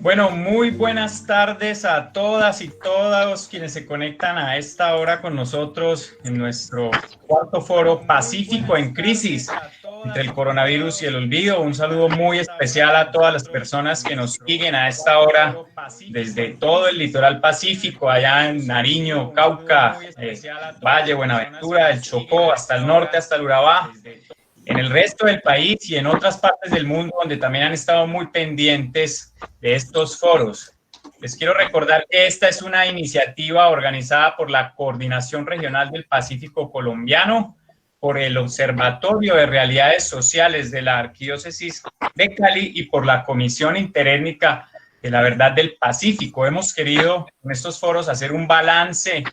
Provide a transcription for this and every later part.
Bueno, muy buenas tardes a todas y todos quienes se conectan a esta hora con nosotros en nuestro cuarto foro Pacífico en Crisis entre el coronavirus y el olvido. Un saludo muy especial a todas las personas que nos siguen a esta hora desde todo el litoral pacífico, allá en Nariño, Cauca, Valle, Buenaventura, el Chocó, hasta el norte, hasta el Urabá, en el resto del país y en otras partes del mundo donde también han estado muy pendientes de estos foros. Les quiero recordar que esta es una iniciativa organizada por la Coordinación Regional del Pacífico Colombiano, por el Observatorio de Realidades Sociales de la Arquidiócesis de Cali y por la Comisión Interétnica de la Verdad del Pacífico. Hemos querido en estos foros hacer un balance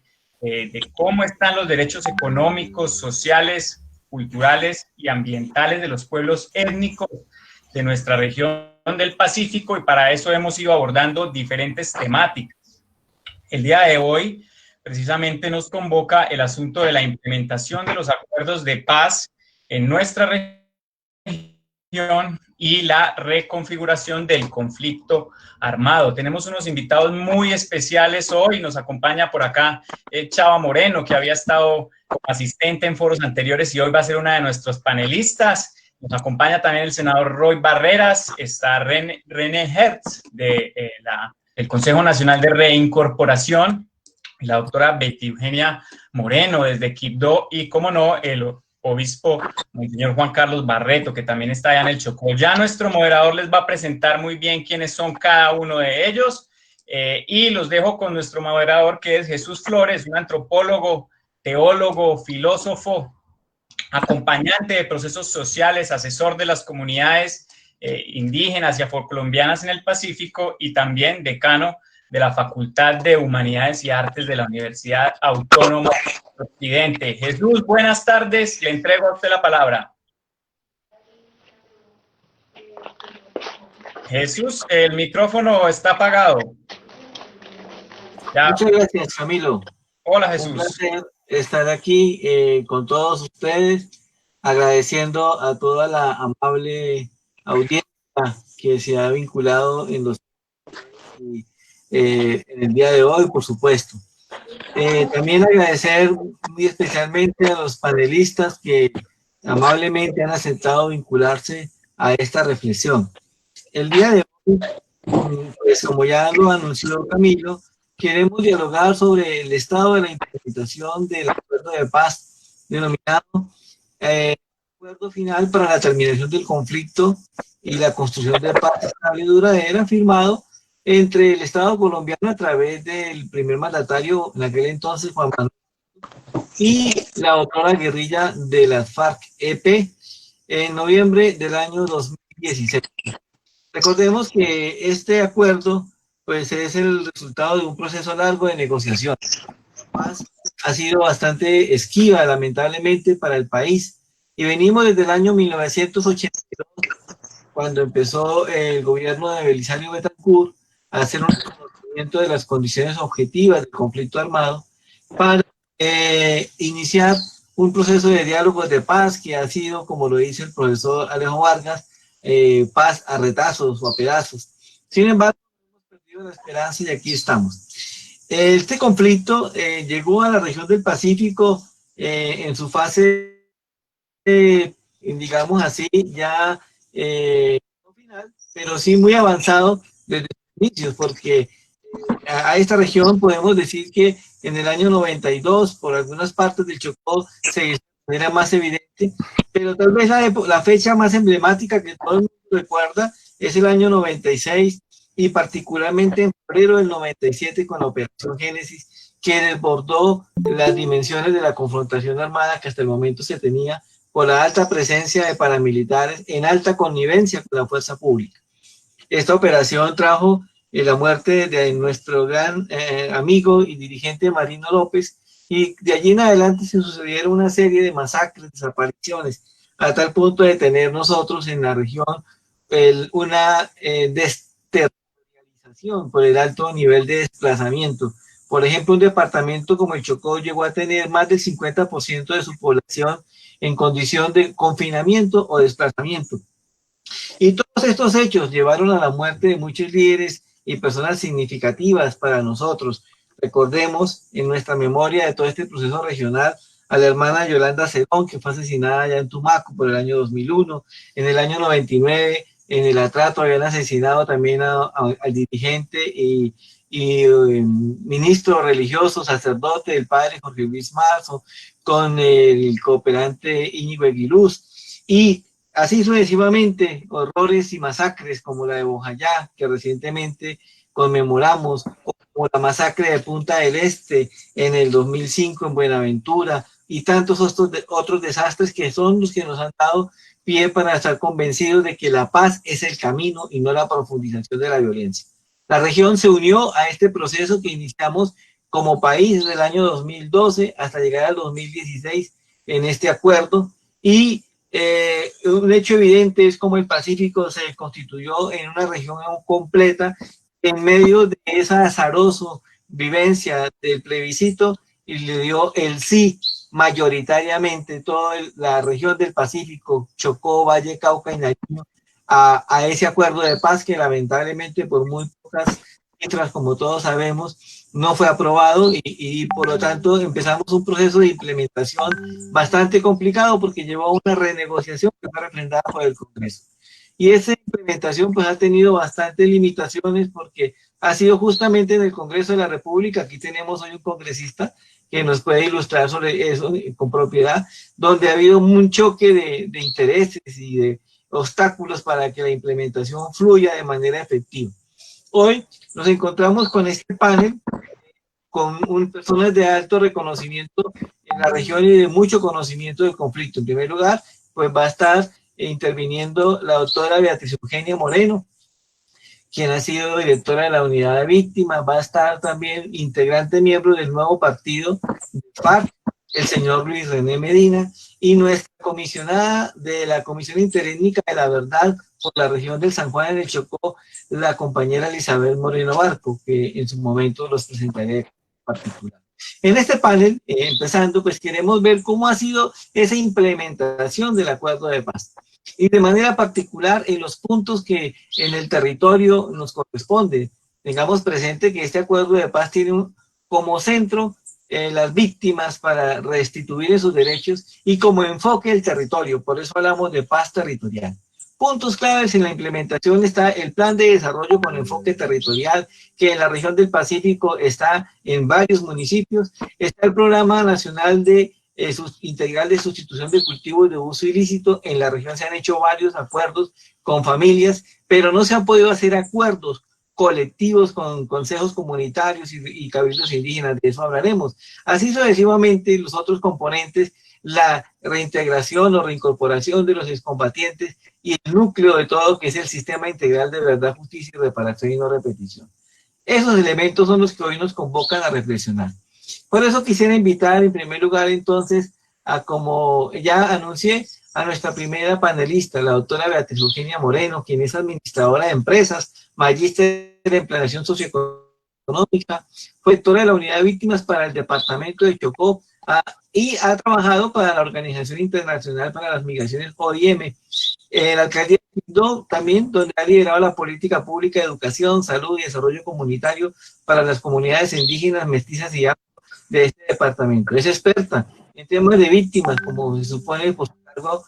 de cómo están los derechos económicos, sociales, culturales y ambientales de los pueblos étnicos de nuestra región del Pacífico, y para eso hemos ido abordando diferentes temáticas. El día de hoy precisamente nos convoca el asunto de la implementación de los acuerdos de paz en nuestra región y la reconfiguración del conflicto armado. Tenemos unos invitados muy especiales hoy. Nos acompaña por acá Chava Moreno, que había estado como asistente en foros anteriores y hoy va a ser una de nuestros panelistas. Nos acompaña también el senador Roy Barreras, está René Hertz del Consejo Nacional de Reincorporación, la doctora Betty Eugenia Moreno desde Quibdó y, como no, el obispo Monseñor Juan Carlos Barreto, que también está allá en el Chocó. Ya nuestro moderador les va a presentar muy bien quiénes son cada uno de ellos, y los dejo con nuestro moderador, que es Jesús Flores, un antropólogo, teólogo, filósofo, acompañante de procesos sociales, asesor de las comunidades indígenas y afrocolombianas en el Pacífico y también decano de la Facultad de Humanidades y Artes de la Universidad Autónoma de Occidente. Jesús, buenas tardes, le entrego a usted la palabra. Jesús, el micrófono está apagado. Ya. Muchas gracias, Camilo. Hola, Jesús. Un placer estar aquí con todos ustedes, agradeciendo a toda la amable audiencia que se ha vinculado en el día de hoy, por supuesto. También agradecer muy especialmente a los panelistas que amablemente han aceptado vincularse a esta reflexión. El día de hoy, pues como ya lo anunció Camilo, queremos dialogar sobre el estado de la implementación del acuerdo de paz denominado acuerdo final para la terminación del conflicto y la construcción de paz estable y duradera firmado entre el Estado colombiano a través del primer mandatario en aquel entonces, Juan Manuel, y la otrora guerrilla de las FARC-EP en noviembre del año 2016. Recordemos que este acuerdo pues, es el resultado de un proceso largo de negociación. La paz ha sido bastante esquiva, lamentablemente, para el país. Y venimos desde el año 1982, cuando empezó el gobierno de Belisario Betancur a hacer un reconocimiento de las condiciones objetivas del conflicto armado para iniciar un proceso de diálogos de paz que ha sido, como lo dice el profesor Alejo Vargas, paz a retazos o a pedazos. Sin embargo, hemos perdido la esperanza y aquí estamos. Este conflicto llegó a la región del Pacífico en su fase, digamos así, ya no final, pero sí muy avanzado desde los inicios, porque a esta región podemos decir que en el año 92, por algunas partes del Chocó, se hizo de manera más evidente, pero tal vez la fecha más emblemática que todo el mundo recuerda es el año 96 y particularmente en febrero del 97 con la Operación Génesis, que desbordó las dimensiones de la confrontación armada que hasta el momento se tenía por la alta presencia de paramilitares en alta connivencia con la fuerza pública. Esta operación trajo la muerte de nuestro gran amigo y dirigente Marino López, y de allí en adelante se sucedieron una serie de masacres, desapariciones, a tal punto de tener nosotros en la región una desterritorialización por el alto nivel de desplazamiento. Por ejemplo, un departamento como el Chocó llegó a tener más del 50% de su población en condición de confinamiento o desplazamiento. Y todos estos hechos llevaron a la muerte de muchos líderes y personas significativas para nosotros. Recordemos en nuestra memoria de todo este proceso regional a la hermana Yolanda Cerón, que fue asesinada allá en Tumaco por el año 2001. En el año 99, en el Atrato, habían asesinado también al dirigente y ministro religioso, sacerdote, el padre Jorge Luis Mazo, con el cooperante Íñigo Eguiluz. Y así sucesivamente, horrores y masacres como la de Bojayá, que recientemente conmemoramos, o como la masacre de Punta del Este en el 2005 en Buenaventura, y tantos otros desastres que son los que nos han dado pie para estar convencidos de que la paz es el camino y no la profundización de la violencia. La región se unió a este proceso que iniciamos como país desde el año 2012 hasta llegar al 2016 en este acuerdo, y un hecho evidente es como el Pacífico se constituyó en una región completa en medio de esa azarosa vivencia del plebiscito, y le dio el sí mayoritariamente toda la región del Pacífico, Chocó, Valle, Cauca y Nariño, a ese acuerdo de paz que lamentablemente por muy pocas cifras, como todos sabemos, no fue aprobado, y por lo tanto empezamos un proceso de implementación bastante complicado porque llevó a una renegociación que fue refrendada por el Congreso. Y esa implementación pues ha tenido bastantes limitaciones porque ha sido justamente en el Congreso de la República, aquí tenemos hoy un congresista que nos puede ilustrar sobre eso con propiedad, donde ha habido un choque de intereses y de obstáculos para que la implementación fluya de manera efectiva. Hoy nos encontramos con este panel, con personas de alto reconocimiento en la región y de mucho conocimiento del conflicto. En primer lugar, pues va a estar interviniendo la doctora Beatriz Eugenia Moreno, quien ha sido directora de la unidad de víctimas. Va a estar también integrante miembro del nuevo partido de FARC, el señor Luis René Medina, y nuestra comisionada de la Comisión Interétnica de la Verdad por la región del San Juan en el Chocó, la compañera Elizabeth Moreno Barco, que en su momento los presentaré en particular. En este panel, empezando, pues queremos ver cómo ha sido esa implementación del acuerdo de paz, y de manera particular en los puntos que en el territorio nos corresponde. Tengamos presente que este acuerdo de paz tiene como centro las víctimas para restituir sus derechos y como enfoque el territorio, por eso hablamos de paz territorial. Puntos claves en la implementación está el plan de desarrollo con enfoque territorial, que en la región del Pacífico está en varios municipios. Está el programa nacional de integral de sustitución de cultivos de uso ilícito. En la región se han hecho varios acuerdos con familias, pero no se han podido hacer acuerdos colectivos con consejos comunitarios y cabildos indígenas. De eso hablaremos. Así sucesivamente los otros componentes, la reintegración o reincorporación de los excombatientes y el núcleo de todo, que es el sistema integral de verdad, justicia y reparación y no repetición. Esos elementos son los que hoy nos convocan a reflexionar. Por eso quisiera invitar en primer lugar entonces a, como ya anuncié, a nuestra primera panelista, la doctora Beatriz Eugenia Moreno, quien es administradora de empresas, magíster en planeación socioeconómica, fue directora de la unidad de víctimas para el departamento de Chocó y ha trabajado para la Organización Internacional para las Migraciones, OIM, la alcaldía de Quindó también, donde ha liderado la política pública de educación, salud y desarrollo comunitario para las comunidades indígenas, mestizas y afro de este departamento. Es experta en temas de víctimas, como se supone por su cargo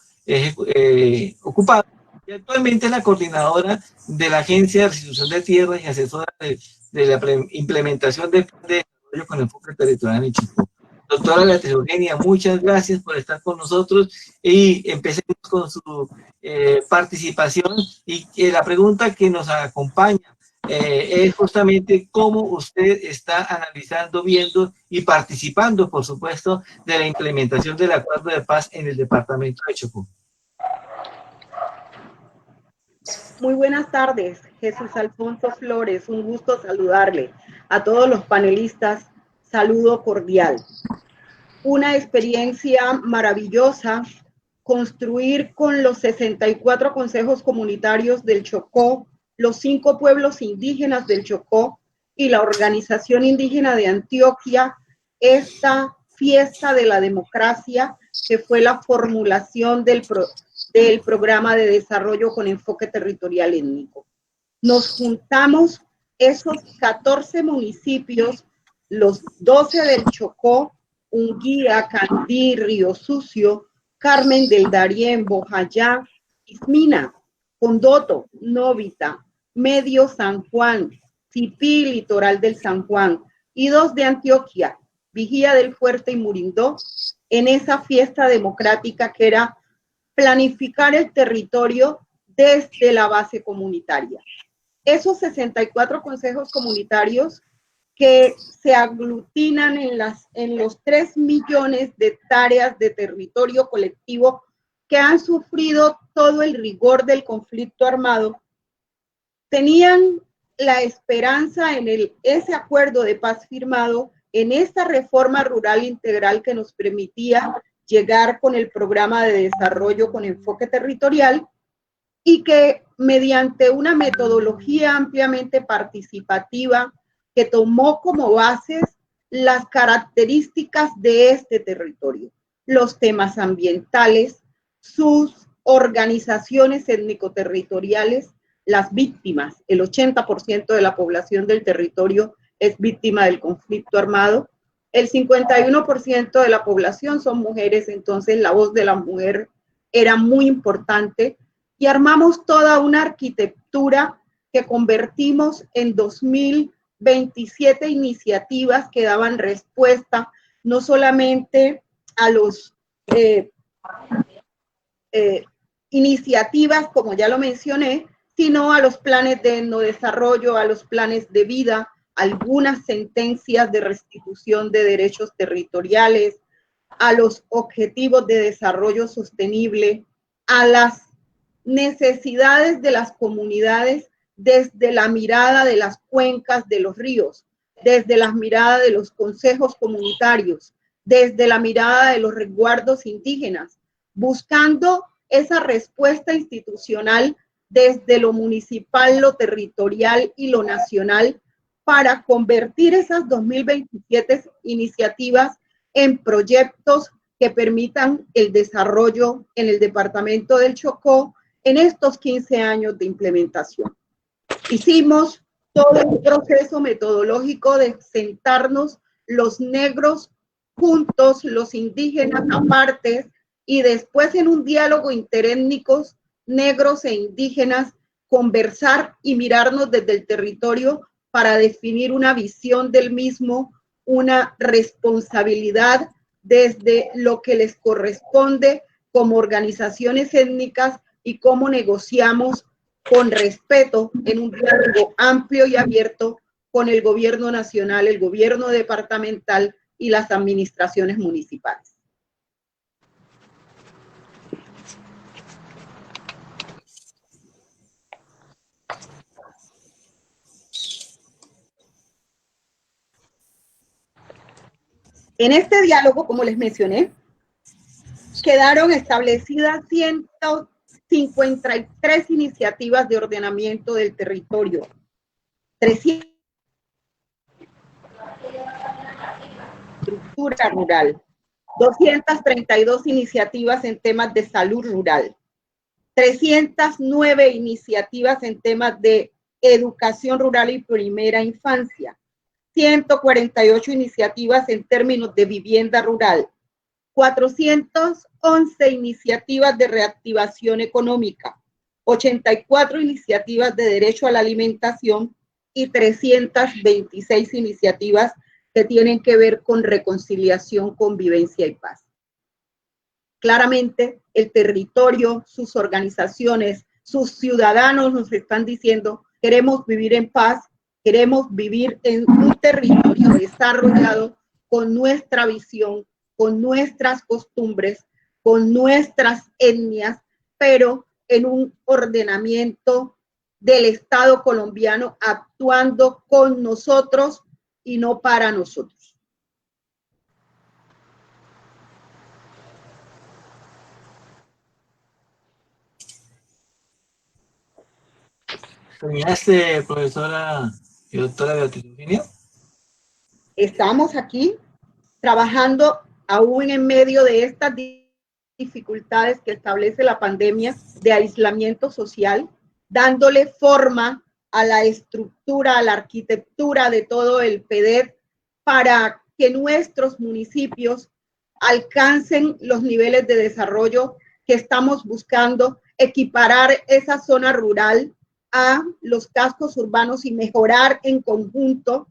ocupado, y actualmente es la coordinadora de la Agencia de Restitución de Tierras y asesora de la implementación de desarrollo con enfoque territorial en Chocó. Doctora Beatriz Eugenia, muchas gracias por estar con nosotros y empecemos con su participación. Y la pregunta que nos acompaña es justamente cómo usted está analizando, viendo y participando, por supuesto, de la implementación del acuerdo de paz en el departamento de Chocó. Muy buenas tardes, Jesús Alfonso Flores, un gusto saludarle. A todos los panelistas, saludo cordial. Una experiencia maravillosa, construir con los 64 consejos comunitarios del Chocó, los 5 pueblos indígenas del Chocó y la Organización Indígena de Antioquia, esta fiesta de la democracia que fue la formulación del programa de desarrollo con enfoque territorial étnico. Nos juntamos esos 14 municipios, los 12 del Chocó, Unguía, Candí, Río Sucio, Carmen del Darién, Bojayá, Ismina, Condoto, Novita, Medio San Juan, Cipí, Litoral del San Juan, y 2 de Antioquia, Vigía del Fuerte y Murindó, en esa fiesta democrática que era planificar el territorio desde la base comunitaria. Esos 64 consejos comunitarios que se aglutinan en los 3 millones de hectáreas de territorio colectivo que han sufrido todo el rigor del conflicto armado, tenían la esperanza en ese acuerdo de paz firmado, en esta reforma rural integral que nos permitía llegar con el programa de desarrollo con enfoque territorial y que mediante una metodología ampliamente participativa que tomó como bases las características de este territorio, los temas ambientales, sus organizaciones étnico-territoriales, las víctimas, el 80% de la población del territorio es víctima del conflicto armado, el 51% de la población son mujeres, entonces la voz de la mujer era muy importante y armamos toda una arquitectura que convertimos en 2027 iniciativas que daban respuesta no solamente a los iniciativas, como ya lo mencioné, sino a los planes de no desarrollo, a los planes de vida, algunas sentencias de restitución de derechos territoriales, a los objetivos de desarrollo sostenible, a las necesidades de las comunidades desde la mirada de las cuencas de los ríos, desde la mirada de los consejos comunitarios, desde la mirada de los resguardos indígenas, buscando esa respuesta institucional desde lo municipal, lo territorial y lo nacional para convertir esas 2027 iniciativas en proyectos que permitan el desarrollo en el departamento del Chocó en estos 15 años de implementación. Hicimos todo un proceso metodológico de sentarnos los negros juntos, los indígenas aparte, y después en un diálogo interétnicos, negros e indígenas, conversar y mirarnos desde el territorio para definir una visión del mismo, una responsabilidad desde lo que les corresponde como organizaciones étnicas y cómo negociamos con respeto en un diálogo amplio y abierto con el gobierno nacional, el gobierno departamental y las administraciones municipales. En este diálogo, como les mencioné, quedaron establecidas 153 iniciativas de ordenamiento del territorio, 300 estructura rural, 232 iniciativas en temas de salud rural, 309 iniciativas en temas de educación rural y primera infancia, 148 iniciativas en términos de vivienda rural, 411 iniciativas de reactivación económica, 84 iniciativas de derecho a la alimentación y 326 iniciativas que tienen que ver con reconciliación, convivencia y paz. Claramente, el territorio, sus organizaciones, sus ciudadanos nos están diciendo, queremos vivir en paz, queremos vivir en un territorio desarrollado con nuestra visión, con nuestras costumbres, con nuestras etnias, pero en un ordenamiento del Estado colombiano actuando con nosotros y no para nosotros. ¿Terminaste, profesora y doctora Beatriz Eugenia? Estamos aquí trabajando aún en medio de estas dificultades que establece la pandemia de aislamiento social, dándole forma a la estructura, a la arquitectura de todo el PEDET para que nuestros municipios alcancen los niveles de desarrollo que estamos buscando, equiparar esa zona rural a los cascos urbanos y mejorar en conjunto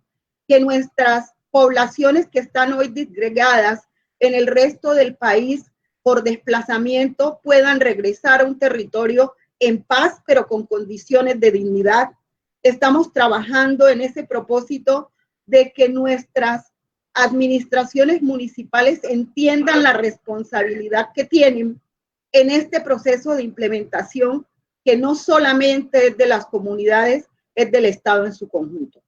que nuestras poblaciones que están hoy disgregadas en el resto del país por desplazamiento puedan regresar a un territorio en paz, pero con condiciones de dignidad. Estamos trabajando en ese propósito de que nuestras administraciones municipales entiendan la responsabilidad que tienen en este proceso de implementación, que no solamente es de las comunidades, es del Estado en su conjunto.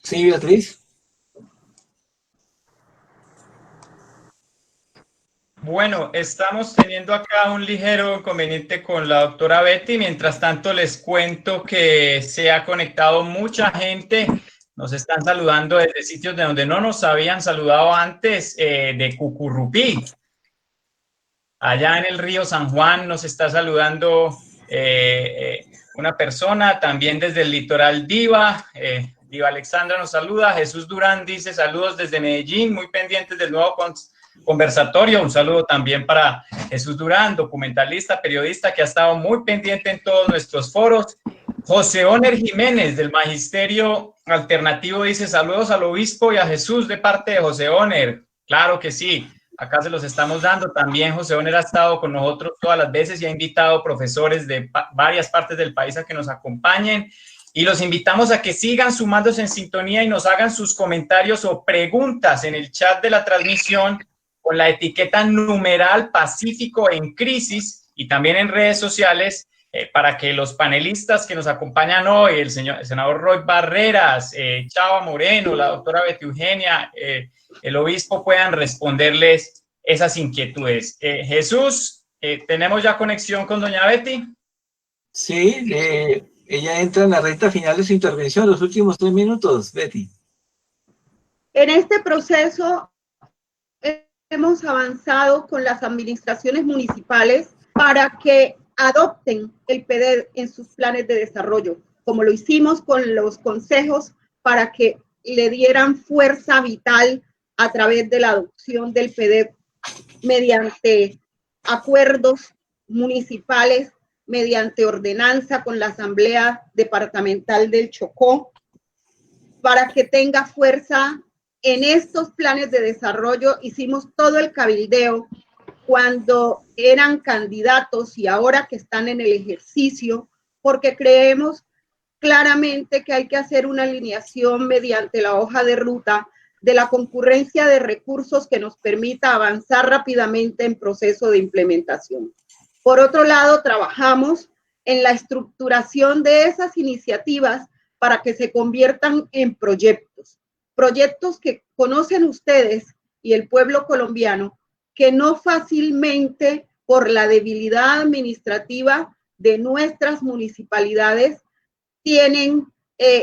Sí, Beatriz. Bueno, estamos teniendo acá un ligero inconveniente con la doctora Betty. Mientras tanto, les cuento que se ha conectado mucha gente. Nos están saludando desde sitios de donde no nos habían saludado antes, de Cucurrupí. Allá en el río San Juan nos está saludando una persona, también desde el litoral Diva. Diva Alexandra nos saluda. Jesús Durán dice saludos desde Medellín, muy pendientes del nuevo conversatorio. Un saludo también para Jesús Durán, documentalista, periodista que ha estado muy pendiente en todos nuestros foros. José Oner Jiménez del Magisterio Alternativo dice saludos al obispo y a Jesús de parte de José Oner. Claro que sí, acá se los estamos dando. También José Oner ha estado con nosotros todas las veces y ha invitado profesores de varias partes del país a que nos acompañen. Y los invitamos a que sigan sumándose en sintonía y nos hagan sus comentarios o preguntas en el chat de la transmisión con la etiqueta numeral Pacífico en Crisis y también en redes sociales para que los panelistas que nos acompañan hoy, el senador Roy Barreras, Chava Moreno, la doctora Betty Eugenia, el obispo, puedan responderles esas inquietudes. Jesús, ¿tenemos ya conexión con doña Betty? Sí, ella entra en la recta final de su intervención, los últimos 3 minutos, Betty. En este proceso hemos avanzado con las administraciones municipales para que adopten el PDED en sus planes de desarrollo, como lo hicimos con los consejos para que le dieran fuerza vital a través de la adopción del PDED mediante acuerdos municipales, mediante ordenanza con la Asamblea Departamental del Chocó, para que tenga fuerza en estos planes de desarrollo. Hicimos todo el cabildeo cuando eran candidatos y ahora que están en el ejercicio, porque creemos claramente que hay que hacer una alineación mediante la hoja de ruta de la concurrencia de recursos que nos permita avanzar rápidamente en proceso de implementación. Por otro lado, trabajamos en la estructuración de esas iniciativas para que se conviertan en proyectos que conocen ustedes y el pueblo colombiano, que no fácilmente por la debilidad administrativa de nuestras municipalidades tienen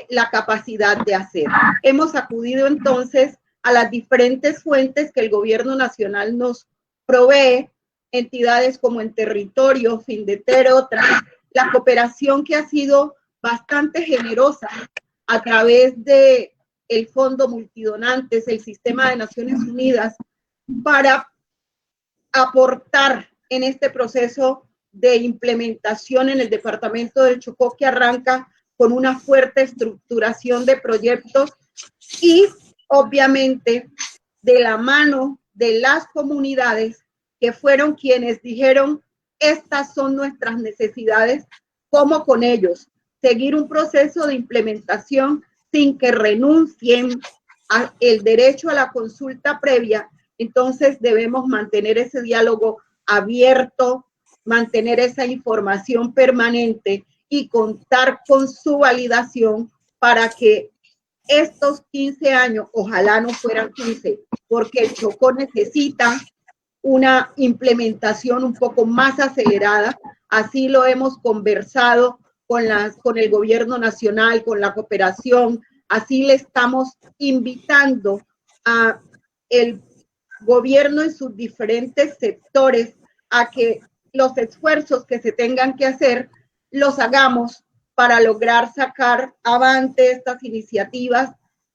la capacidad de hacer. Hemos acudido entonces a las diferentes fuentes que el gobierno nacional nos provee, entidades como En Territorio, Findeter, otras, la cooperación que ha sido bastante generosa a través de el Fondo Multidonantes, el Sistema de Naciones Unidas, para aportar en este proceso de implementación en el departamento del Chocó, que arranca con una fuerte estructuración de proyectos y obviamente de la mano de las comunidades que fueron quienes dijeron: estas son nuestras necesidades, ¿cómo con ellos? Seguir un proceso de implementación sin que renuncien al derecho a la consulta previa. Entonces debemos mantener ese diálogo abierto, mantener esa información permanente y contar con su validación para que estos 15 años, ojalá no fueran 15, porque el Chocó necesita una implementación un poco más acelerada. Así lo hemos conversado con el gobierno nacional, con la cooperación. Así le estamos invitando a el gobierno en sus diferentes sectores a que los esfuerzos que se tengan que hacer los hagamos para lograr sacar avante estas iniciativas,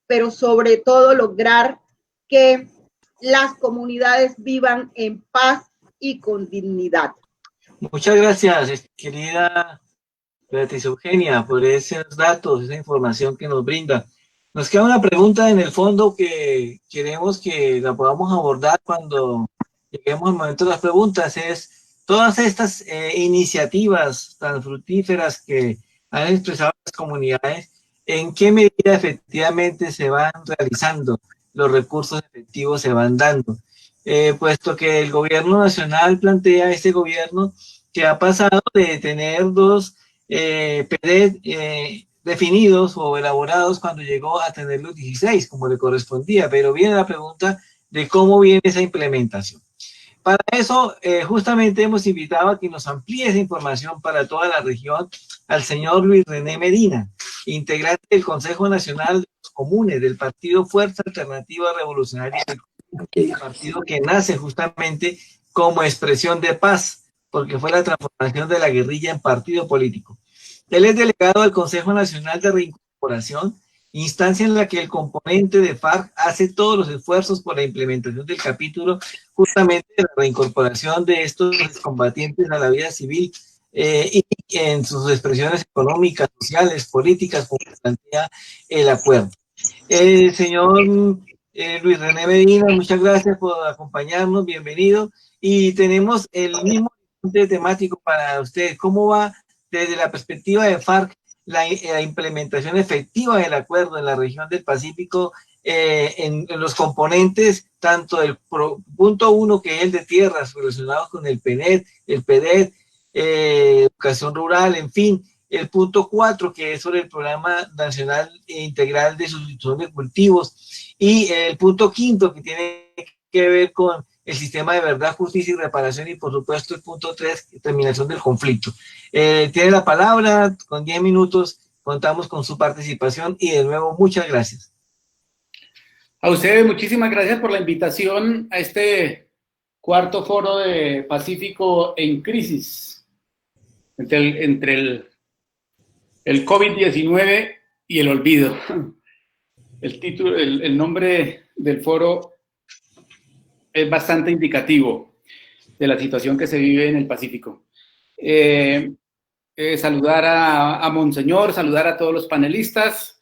pero sobre todo lograr que las comunidades vivan en paz y con dignidad. Muchas gracias, querida Beatriz Eugenia, por esos datos, esa información que nos brinda. Nos queda una pregunta en el fondo que queremos que la podamos abordar cuando lleguemos al momento de las preguntas. Es todas estas iniciativas tan fructíferas que han expresado las comunidades, ¿en qué medida efectivamente se van realizando? Los recursos efectivos se van dando. Puesto que el gobierno nacional plantea, este gobierno, que ha pasado de tener dos PDED definidos o elaborados cuando llegó a tener los 16, como le correspondía, pero viene la pregunta de cómo viene esa implementación. Para eso, justamente hemos invitado a que nos amplíe esa información para toda la región al señor Luis René Medina, integrante del Consejo Nacional de los Comunes del Partido Fuerza Alternativa Revolucionaria, el partido que nace justamente como expresión de paz, porque fue la transformación de la guerrilla en partido político. Él es delegado del Consejo Nacional de Reincorporación, instancia en la que el componente de FARC hace todos los esfuerzos por la implementación del capítulo justamente de la reincorporación de estos combatientes a la vida civil y en sus expresiones económicas, sociales, políticas, como plantea el acuerdo. Señor Luis René Medina, muchas gracias por acompañarnos, bienvenido. Y tenemos el mismo temático para usted. ¿Cómo va desde la perspectiva de FARC la implementación efectiva del acuerdo en la región del Pacífico en los componentes, tanto del punto 1, que es el de tierras, relacionados con el PNED, el PDED, educación rural, en fin, el punto 4, que es sobre el Programa Nacional Integral de Sustitución de Cultivos, y el punto 5, que tiene que ver con el sistema de verdad, justicia y reparación, y por supuesto el punto 3, terminación del conflicto. Tiene la palabra, con 10 minutos contamos con su participación y de nuevo muchas gracias. A ustedes muchísimas gracias por la invitación a este cuarto foro de Pacífico en Crisis. entre el COVID-19 y el olvido. El nombre del foro es bastante indicativo de la situación que se vive en el Pacífico. Saludar a Monseñor, saludar a todos los panelistas.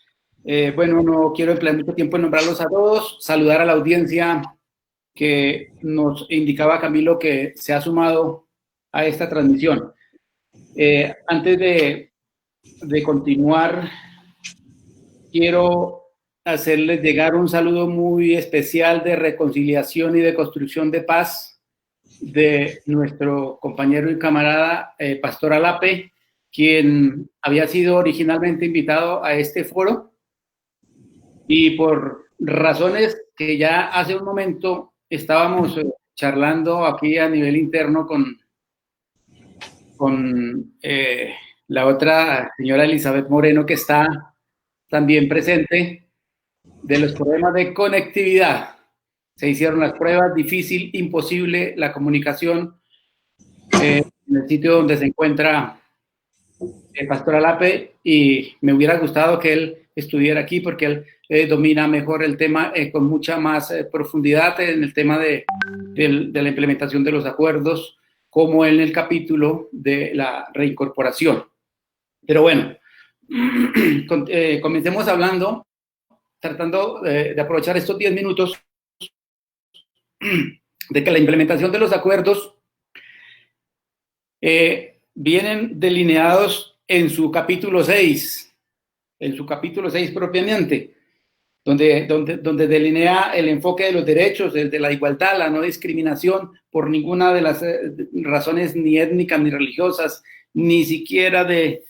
Bueno, no quiero emplear mucho tiempo en nombrarlos a todos. Saludar a la audiencia que nos indicaba Camilo que se ha sumado a esta transmisión. Antes de continuar, quiero hacerles llegar un saludo muy especial de reconciliación y de construcción de paz de nuestro compañero y camarada Pastor Alape, quien había sido originalmente invitado a este foro y por razones que ya hace un momento estábamos charlando aquí a nivel interno con la otra señora Elizabeth Moreno, que está también presente, de los problemas de conectividad. Se hicieron las pruebas, difícil, imposible la comunicación en el sitio donde se encuentra el Pastor Alape, y me hubiera gustado que él estuviera aquí porque él domina mejor el tema con mucha más profundidad en el tema de la implementación de los acuerdos, como en el capítulo de la reincorporación. Pero bueno, comencemos hablando, tratando de aprovechar estos 10 minutos de que la implementación de los acuerdos vienen delineados en su capítulo 6, propiamente, donde delinea el enfoque de los derechos, el de la igualdad, la no discriminación por ninguna de las razones ni étnicas ni religiosas, ni siquiera de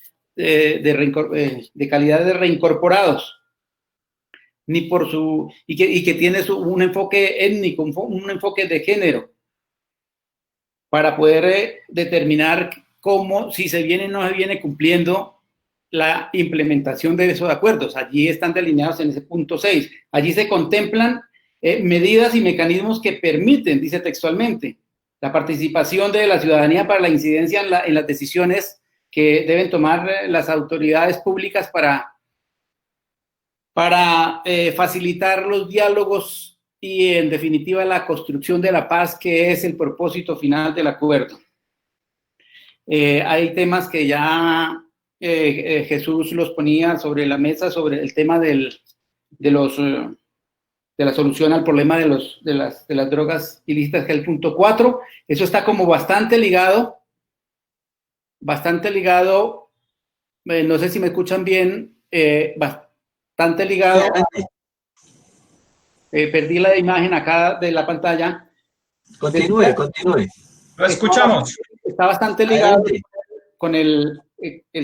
calidad de reincorporados, ni por y que tiene un enfoque étnico, un enfoque de género, para poder determinar cómo, si se viene o no se viene cumpliendo la implementación de esos acuerdos. Allí están delineados en ese punto 6. Allí se contemplan medidas y mecanismos que permiten, dice textualmente, la participación de la ciudadanía para la incidencia en las decisiones que deben tomar las autoridades públicas para facilitar los diálogos y, en definitiva, la construcción de la paz, que es el propósito final del acuerdo. Hay temas que ya Jesús los ponía sobre la mesa, sobre el tema de la solución al problema de las drogas ilícitas, que es el punto 4. Eso está como bastante ligado, no sé si me escuchan bien, bastante ligado. Perdí la imagen acá de la pantalla. Continúe. Lo escuchamos. Está bastante ligado con el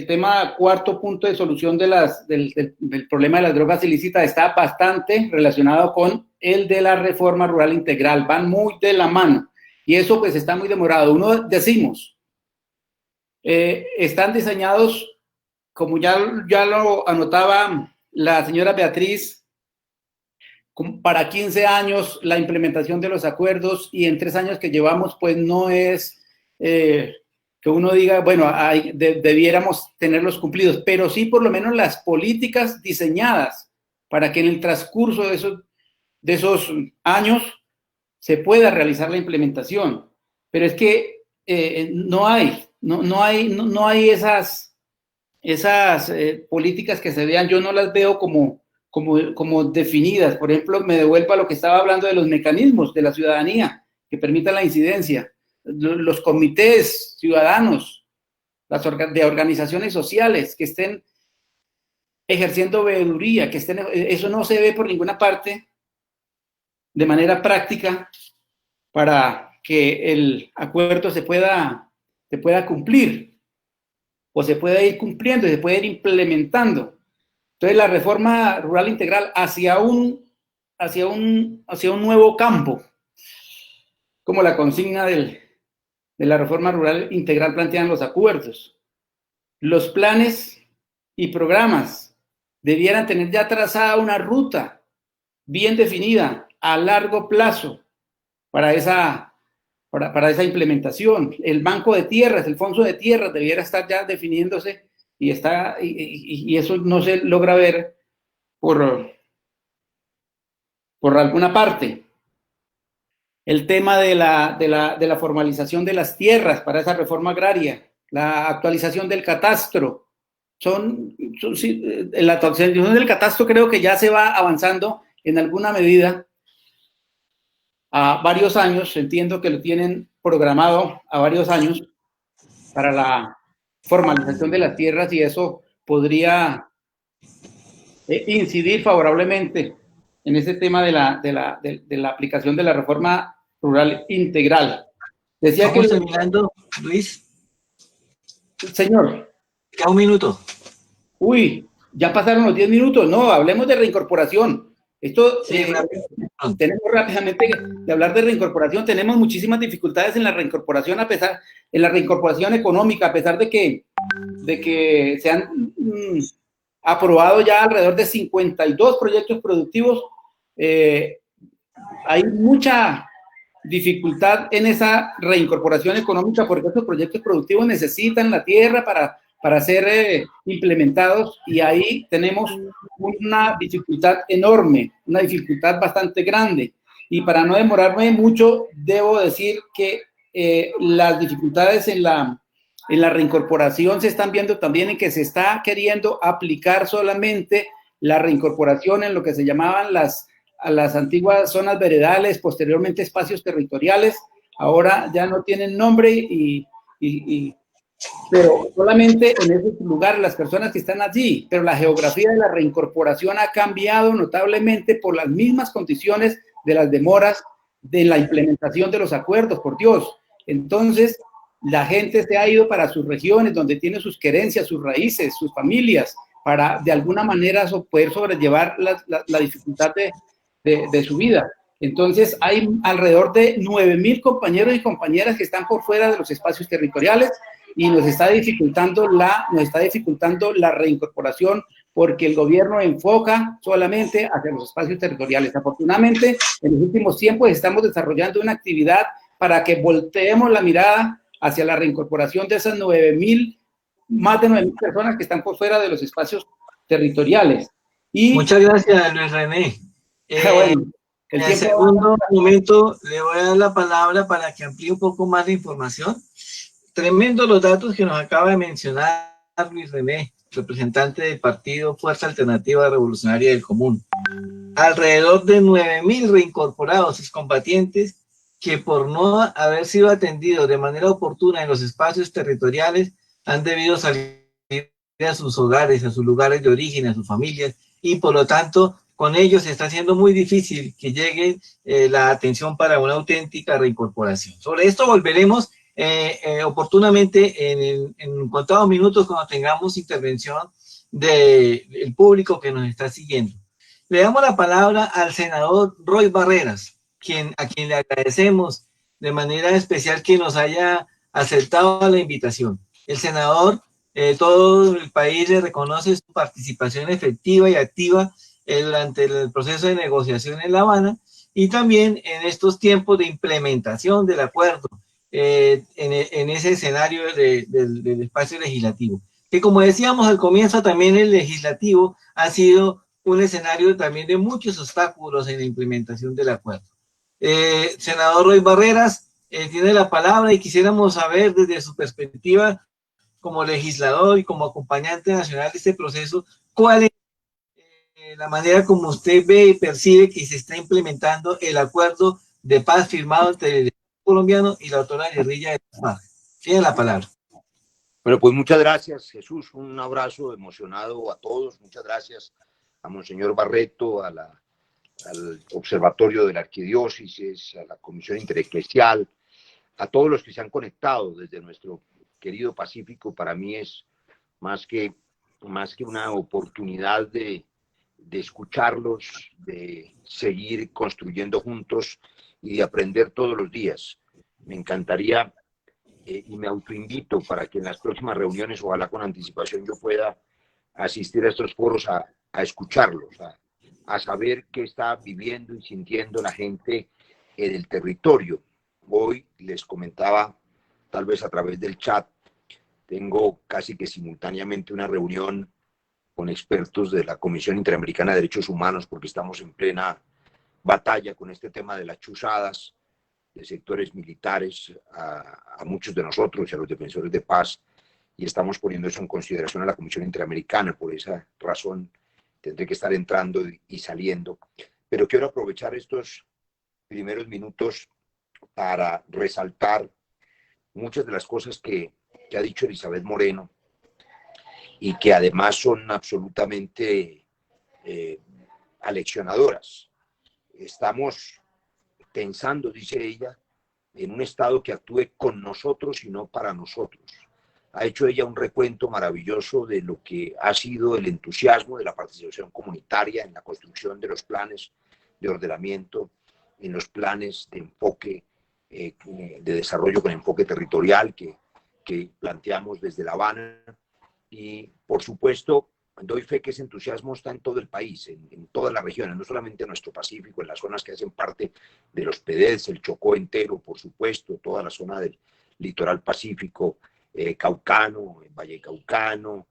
tema cuarto punto de solución del problema de las drogas ilícitas. Está bastante relacionado con el de la reforma rural integral. Van muy de la mano. Y eso pues está muy demorado. Uno decimos, están diseñados, como ya lo anotaba la señora Beatriz, para 15 años la implementación de los acuerdos, y en 3 años que llevamos, pues no es que uno diga, bueno, debiéramos tenerlos cumplidos, pero sí por lo menos las políticas diseñadas para que en el transcurso de esos años se pueda realizar la implementación. Pero es que no hay esas políticas que se vean. Yo no las veo como definidas. Por ejemplo, me devuelvo a lo que estaba hablando de los mecanismos de la ciudadanía que permitan la incidencia, los comités ciudadanos, de organizaciones sociales que estén ejerciendo veeduría, eso no se ve por ninguna parte de manera práctica para que el acuerdo se pueda cumplir, o se pueda ir cumpliendo, se pueda ir implementando. Entonces, la reforma rural integral hacia un nuevo campo, como la consigna de la reforma rural integral plantean los acuerdos. Los planes y programas debieran tener ya trazada una ruta bien definida a largo plazo para para esa implementación. El Banco de Tierras, el Fondo de Tierras debiera estar ya definiéndose y eso no se logra ver por alguna parte. El tema de la formalización de las tierras para esa reforma agraria, la actualización del catastro. La actualización del catastro creo que ya se va avanzando en alguna medida a varios años. Entiendo que lo tienen programado a varios años para la formalización de las tierras y eso podría incidir favorablemente en ese tema de la aplicación de la reforma rural integral. Decía ¿Estamos que terminando, Luis? Señor. Queda un minuto. Uy, ya pasaron los 10 minutos. No, hablemos de reincorporación. Esto, tenemos rápidamente de hablar de reincorporación. Tenemos muchísimas dificultades en la reincorporación, en la reincorporación económica, a pesar de que se han aprobado ya alrededor de 52 proyectos productivos. Hay mucha dificultad en esa reincorporación económica porque estos proyectos productivos necesitan la tierra para ser implementados y ahí tenemos una dificultad enorme, una dificultad bastante grande. Y para no demorarme mucho, debo decir que las dificultades en la reincorporación se están viendo también en que se está queriendo aplicar solamente la reincorporación en lo que se llamaban las antiguas zonas veredales, posteriormente espacios territoriales. Ahora ya no tienen nombre pero solamente en ese lugar las personas que están allí, pero la geografía de la reincorporación ha cambiado notablemente por las mismas condiciones de las demoras de la implementación de los acuerdos, por Dios. Entonces, la gente se ha ido para sus regiones donde tiene sus querencias, sus raíces, sus familias, para de alguna manera poder sobrellevar la dificultad de su vida. Entonces, hay alrededor de 9.000 compañeros y compañeras que están por fuera de los espacios territoriales y nos está dificultando la reincorporación porque el gobierno enfoca solamente hacia los espacios territoriales. Afortunadamente, en los últimos tiempos estamos desarrollando una actividad para que volteemos la mirada hacia la reincorporación de esas más de 9.000 personas que están por fuera de los espacios territoriales. Muchas gracias, Luis René. Bueno, en el segundo momento le voy a dar la palabra para que amplíe un poco más de información. Tremendos los datos que nos acaba de mencionar Luis René, representante del partido Fuerza Alternativa Revolucionaria del Común. Alrededor de 9.000 reincorporados excombatientes que por no haber sido atendidos de manera oportuna en los espacios territoriales han debido salir a sus hogares, a sus lugares de origen, a sus familias, y por lo tanto con ellos está siendo muy difícil que llegue la atención para una auténtica reincorporación. Sobre esto volveremos oportunamente en contados minutos cuando tengamos intervención del público que nos está siguiendo. Le damos la palabra al senador Roy Barreras, a quien le agradecemos de manera especial que nos haya aceptado la invitación. El senador, todo el país le reconoce su participación efectiva y activa durante el proceso de negociación en La Habana y también en estos tiempos de implementación del acuerdo en ese escenario del espacio legislativo. Que como decíamos al comienzo, también el legislativo ha sido un escenario también de muchos obstáculos en la implementación del acuerdo. Senador Roy Barreras, tiene la palabra y quisiéramos saber desde su perspectiva como legislador y como acompañante nacional de este proceso, ¿cuál es la manera como usted ve y percibe que se está implementando el acuerdo de paz firmado entre el colombiano y la autora guerrilla de las FARC? Tiene la palabra. Bueno, pues muchas gracias, Jesús. Un abrazo emocionado a todos. Muchas gracias a Monseñor Barreto, al Observatorio de la Arquidiócesis, a la Comisión Intereclesial, a todos los que se han conectado desde nuestro querido Pacífico. Para mí es más que una oportunidad de escucharlos, de seguir construyendo juntos y de aprender todos los días. Me encantaría y me autoinvito para que en las próximas reuniones, ojalá con anticipación, yo pueda asistir a estos foros a escucharlos, a saber qué está viviendo y sintiendo la gente del territorio. hoy les comentaba, tal vez a través del chat, tengo casi que simultáneamente una reunión con expertos de la Comisión Interamericana de Derechos Humanos, porque estamos en plena batalla con este tema de las chuzadas de sectores militares a muchos de nosotros y a los defensores de paz, y estamos poniendo eso en consideración a la Comisión Interamericana. Por esa razón tendré que estar entrando y saliendo, pero quiero aprovechar estos primeros minutos para resaltar muchas de las cosas que ha dicho Elizabeth Moreno y que además son absolutamente aleccionadoras. Estamos pensando, dice ella, en un Estado que actúe con nosotros y no para nosotros. Ha hecho ella un recuento maravilloso de lo que ha sido el entusiasmo de la participación comunitaria en la construcción de los planes de ordenamiento, en los planes de enfoque, de desarrollo con enfoque territorial que planteamos desde La Habana. Y, por supuesto, doy fe que ese entusiasmo está en todo el país, en todas las regiones, no solamente en nuestro Pacífico, en las zonas que hacen parte de los PEDES, el Chocó entero, por supuesto, toda la zona del litoral pacífico, caucano, vallecaucano,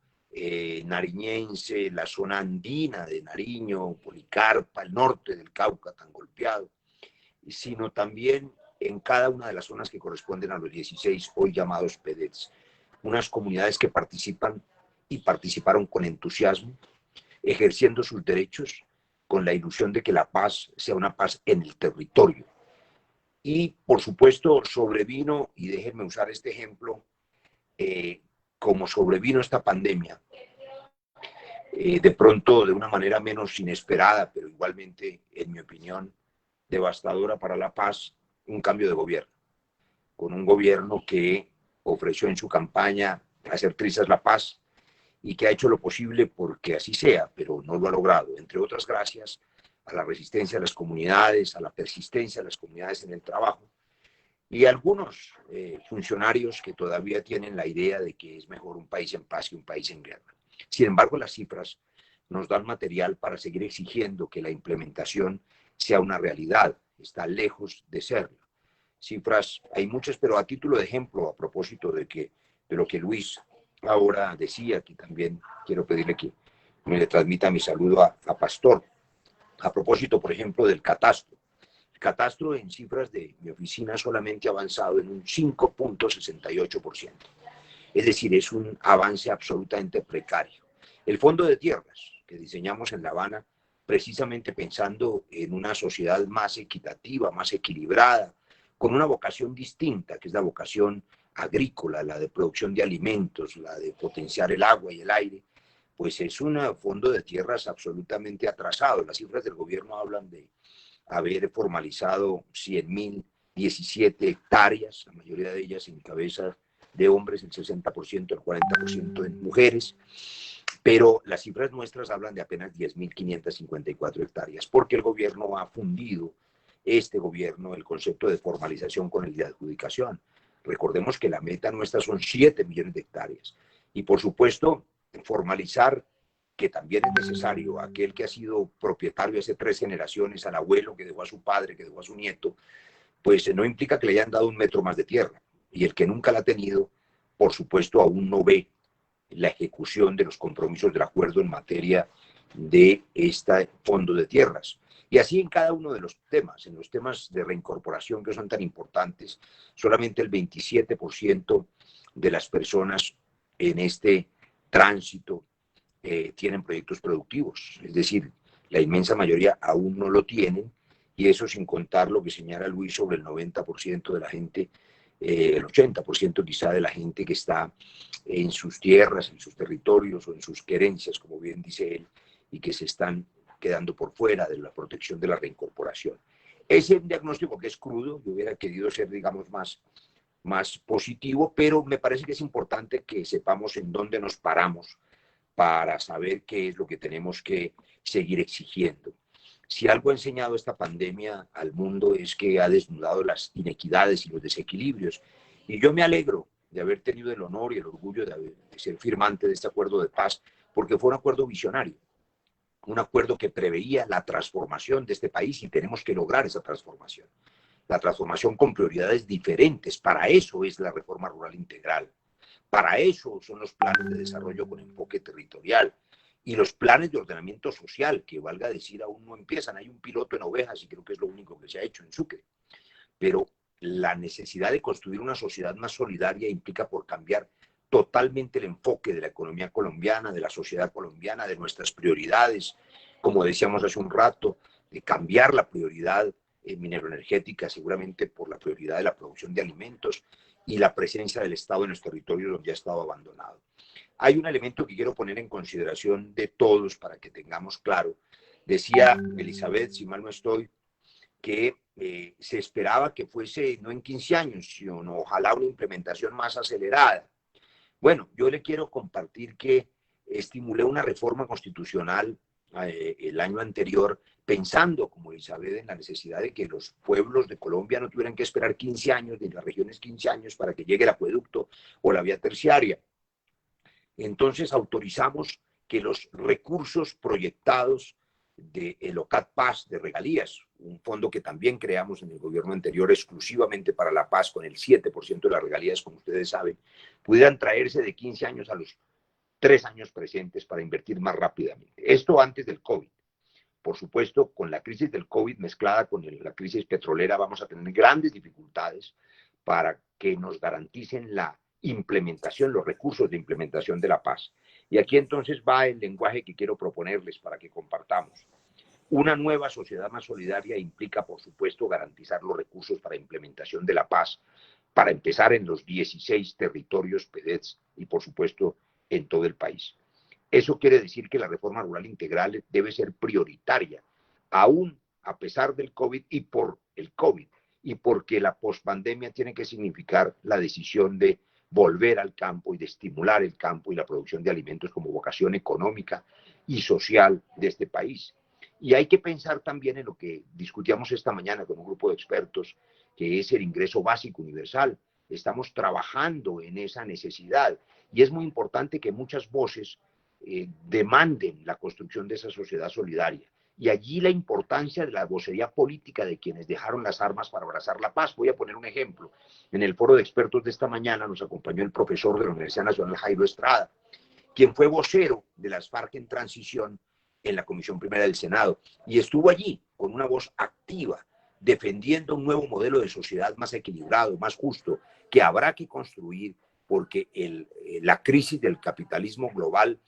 nariñense, la zona andina de Nariño, Policarpa, el norte del Cauca tan golpeado, sino también en cada una de las zonas que corresponden a los 16 hoy llamados PEDES. Unas comunidades que participan y participaron con entusiasmo, ejerciendo sus derechos con la ilusión de que la paz sea una paz en el territorio. Y, por supuesto, sobrevino, y déjenme usar este ejemplo, como sobrevino esta pandemia, de pronto de una manera menos inesperada, pero igualmente, en mi opinión, devastadora para la paz, un cambio de gobierno, con un gobierno que ofreció en su campaña hacer trizas la paz y que ha hecho lo posible porque así sea, pero no lo ha logrado, entre otras gracias a la resistencia de las comunidades, a la persistencia de las comunidades en el trabajo, y algunos funcionarios que todavía tienen la idea de que es mejor un país en paz que un país en guerra. Sin embargo, las cifras nos dan material para seguir exigiendo que la implementación sea una realidad. Está lejos de serlo. Cifras, hay muchas, pero a título de ejemplo, a propósito de lo que Luis ahora decía, que también quiero pedirle que me le transmita mi saludo a Pastor. A propósito, por ejemplo, del catastro. El catastro en cifras de mi oficina solamente ha avanzado en un 5.68%. Es decir, es un avance absolutamente precario. El Fondo de Tierras, que diseñamos en La Habana, precisamente pensando en una sociedad más equitativa, más equilibrada, con una vocación distinta, que es la vocación agrícola, la de producción de alimentos, la de potenciar el agua y el aire, pues es un fondo de tierras absolutamente atrasado. Las cifras del gobierno hablan de haber formalizado 100.017 hectáreas, la mayoría de ellas en cabeza de hombres, el 60%, el 40% en mujeres, pero las cifras nuestras hablan de apenas 10.554 hectáreas, porque el gobierno ha fundido, este gobierno, el concepto de formalización con el de adjudicación. Recordemos que la meta nuestra son 7 millones de hectáreas. Y por supuesto, formalizar, que también es necesario, aquel que ha sido propietario hace 3 generaciones, al abuelo que dejó a su padre, que dejó a su nieto, pues no implica que le hayan dado un metro más de tierra. Y el que nunca la ha tenido, por supuesto, aún no ve la ejecución de los compromisos del acuerdo en materia de este fondo de tierras. Y así en cada uno de los temas, en los temas de reincorporación que son tan importantes, solamente el 27% de las personas en este tránsito tienen proyectos productivos. Es decir, la inmensa mayoría aún no lo tienen, y eso sin contar lo que señala Luis sobre el 90% de la gente, el 80% quizá de la gente que está en sus tierras, en sus territorios o en sus querencias, como bien dice él, y que se están quedando por fuera de la protección de la reincorporación. Ese diagnóstico que es crudo, yo hubiera querido ser, digamos, más positivo, pero me parece que es importante que sepamos en dónde nos paramos para saber qué es lo que tenemos que seguir exigiendo. Si algo ha enseñado esta pandemia al mundo es que ha desnudado las inequidades y los desequilibrios. Y yo me alegro de haber tenido el honor y el orgullo de ser firmante de este acuerdo de paz, porque fue un acuerdo visionario, un acuerdo que preveía la transformación de este país, y tenemos que lograr esa transformación. la transformación con prioridades diferentes. Para eso es la reforma rural integral. Para eso son los planes de desarrollo con enfoque territorial y los planes de ordenamiento social, que valga decir aún no empiezan. Hay un piloto en ovejas y creo que es lo único que se ha hecho en Sucre. Pero la necesidad de construir una sociedad más solidaria implica por cambiar totalmente el enfoque de la economía colombiana, de la sociedad colombiana, de nuestras prioridades, como decíamos hace un rato, de cambiar la prioridad mineroenergética seguramente por la prioridad de la producción de alimentos y la presencia del Estado en los territorios donde ha estado abandonado. Hay un elemento que quiero poner en consideración de todos para que tengamos claro. Decía Elizabeth, si mal no estoy, que se esperaba que fuese no en 15 años, sino ojalá una implementación más acelerada. Bueno, yo le quiero compartir que estimulé una reforma constitucional el año anterior, pensando, como Elizabeth, en la necesidad de que los pueblos de Colombia no tuvieran que esperar 15 años, ni las regiones 15 años, para que llegue el acueducto o la vía terciaria. Entonces autorizamos que los recursos proyectados del OCAT Paz de regalías, un fondo que también creamos en el gobierno anterior exclusivamente para la paz, con el 7% de las regalías, como ustedes saben, pudieran traerse de 15 años a los 3 años presentes para invertir más rápidamente. Esto antes del COVID. Por supuesto, con la crisis del COVID mezclada con la crisis petrolera, vamos a tener grandes dificultades para que nos garanticen la implementación, los recursos de implementación de la paz. Y aquí entonces va el lenguaje que quiero proponerles para que compartamos. Una nueva sociedad más solidaria implica, por supuesto, garantizar los recursos para implementación de la paz, para empezar en los 16 territorios PEDETS y, por supuesto, en todo el país. Eso quiere decir que la reforma rural integral debe ser prioritaria, aún a pesar del COVID y por el COVID, y porque la pospandemia tiene que significar la decisión de volver al campo y de estimular el campo y la producción de alimentos como vocación económica y social de este país. Y hay que pensar también en lo que discutíamos esta mañana con un grupo de expertos, que es el ingreso básico universal. Estamos trabajando en esa necesidad y es muy importante que muchas voces demanden la construcción de esa sociedad solidaria. Y allí la importancia de la vocería política de quienes dejaron las armas para abrazar la paz. Voy a poner un ejemplo. En el foro de expertos de esta mañana nos acompañó el profesor de la Universidad Nacional, Jairo Estrada, quien fue vocero de las FARC en transición en la Comisión Primera del Senado. Y estuvo allí con una voz activa, defendiendo un nuevo modelo de sociedad más equilibrado, más justo, que habrá que construir porque la crisis del capitalismo global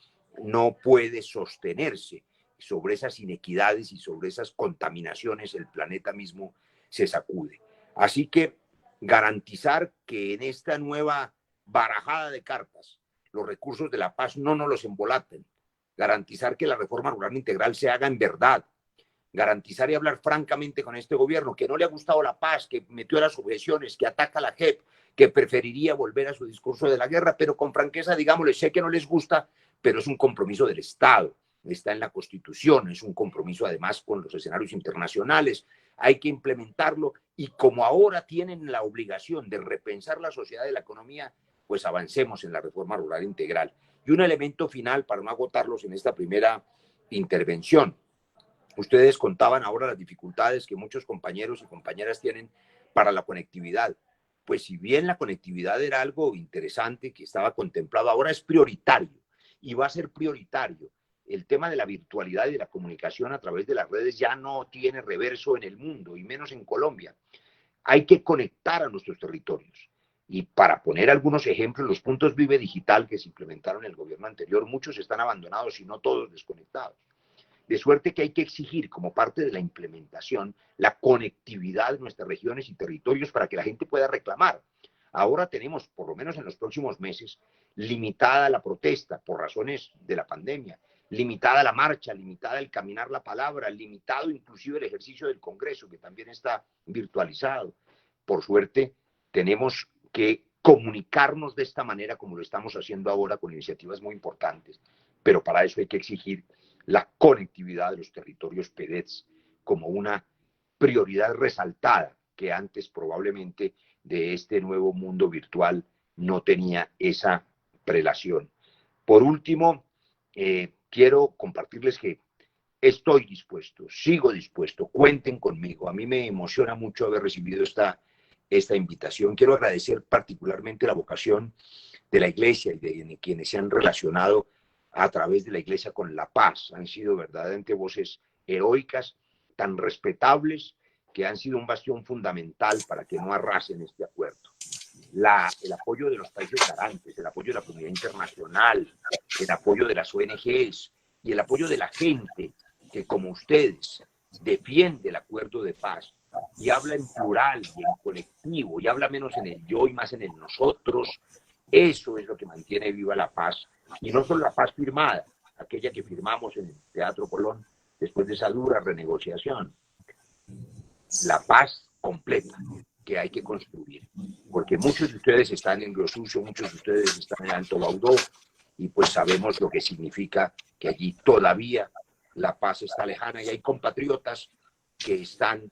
no puede sostenerse. Sobre esas inequidades y sobre esas contaminaciones el planeta mismo se sacude. Así que garantizar que en esta nueva barajada de cartas los recursos de la paz no nos los embolaten, garantizar que la reforma rural integral se haga en verdad, garantizar y hablar francamente con este gobierno que no le ha gustado la paz, que metió las objeciones, que ataca a la JEP, que preferiría volver a su discurso de la guerra, pero con franqueza, digámosle, sé que no les gusta, pero es un compromiso del Estado. Está en la Constitución, es un compromiso además con los escenarios internacionales, hay que implementarlo y como ahora tienen la obligación de repensar la sociedad y la economía, pues avancemos en la reforma rural integral. Y un elemento final para no agotarlos en esta primera intervención. Ustedes contaban ahora las dificultades que muchos compañeros y compañeras tienen para la conectividad. Pues si bien la conectividad era algo interesante que estaba contemplado, ahora es prioritario y va a ser prioritario. El tema de la virtualidad y de la comunicación a través de las redes ya no tiene reverso en el mundo y menos en Colombia. Hay que conectar a nuestros territorios. Y para poner algunos ejemplos, los puntos Vive Digital que se implementaron en el gobierno anterior, muchos están abandonados y no todos desconectados. De suerte que hay que exigir como parte de la implementación la conectividad de nuestras regiones y territorios para que la gente pueda reclamar. Ahora tenemos, por lo menos en los próximos meses, limitada la protesta por razones de la pandemia, limitada la marcha, limitada el caminar la palabra, limitado inclusive el ejercicio del Congreso, que también está virtualizado. Por suerte, tenemos que comunicarnos de esta manera como lo estamos haciendo ahora con iniciativas muy importantes, pero para eso hay que exigir la conectividad de los territorios PEDETS como una prioridad resaltada que antes probablemente de este nuevo mundo virtual no tenía esa prelación. Por último, quiero compartirles que estoy dispuesto, sigo dispuesto, cuenten conmigo. A mí me emociona mucho haber recibido esta invitación. Quiero agradecer particularmente la vocación de la Iglesia y de quienes se han relacionado a través de la Iglesia con la paz. Han sido verdaderamente voces heroicas, tan respetables, que han sido un bastión fundamental para que no arrasen este acuerdo. El apoyo de los países garantes, el apoyo de la comunidad internacional, el apoyo de las ONGs y el apoyo de la gente que, como ustedes, defiende el acuerdo de paz y habla en plural y en colectivo y habla menos en el yo y más en el nosotros. Eso es lo que mantiene viva la paz, y no solo la paz firmada, aquella que firmamos en el Teatro Colón después de esa dura renegociación, la paz completa que hay que construir, porque muchos de ustedes están en Río Sucio, muchos de ustedes están en Alto Baudó, y pues sabemos lo que significa que allí todavía la paz está lejana y hay compatriotas que están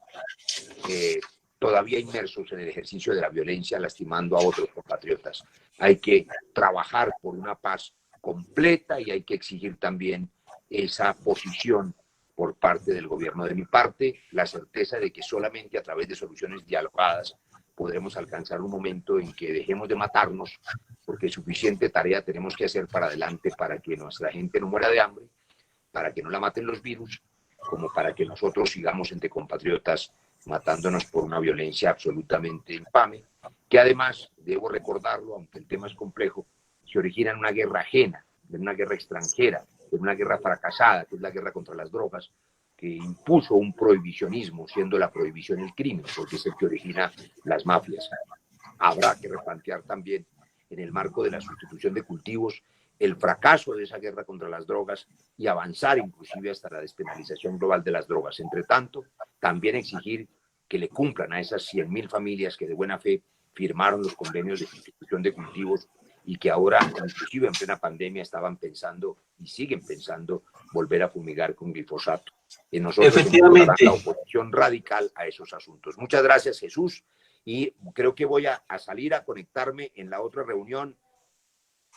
todavía inmersos en el ejercicio de la violencia, lastimando a otros compatriotas. Hay que trabajar por una paz completa y hay que exigir también esa posición por parte del gobierno. De mi parte, la certeza de que solamente a través de soluciones dialogadas podremos alcanzar un momento en que dejemos de matarnos, porque suficiente tarea tenemos que hacer para adelante para que nuestra gente no muera de hambre, para que no la maten los virus, como para que nosotros sigamos entre compatriotas matándonos por una violencia absolutamente infame, que además, debo recordarlo, aunque el tema es complejo, se origina en una guerra ajena, en una guerra extranjera, en una guerra fracasada, que es la guerra contra las drogas, que impuso un prohibicionismo, siendo la prohibición el crimen, porque es el que origina las mafias. Habrá que replantear también, en el marco de la sustitución de cultivos, el fracaso de esa guerra contra las drogas y avanzar inclusive hasta la despenalización global de las drogas. Entre tanto, también exigir que le cumplan a esas 100.000 familias que de buena fe firmaron los convenios de sustitución de cultivos y que ahora, inclusive en plena pandemia, estaban pensando y siguen pensando volver a fumigar con glifosato. Y nosotros Efectivamente, la oposición radical a esos asuntos. Muchas gracias, Jesús, y creo que voy a salir a conectarme en la otra reunión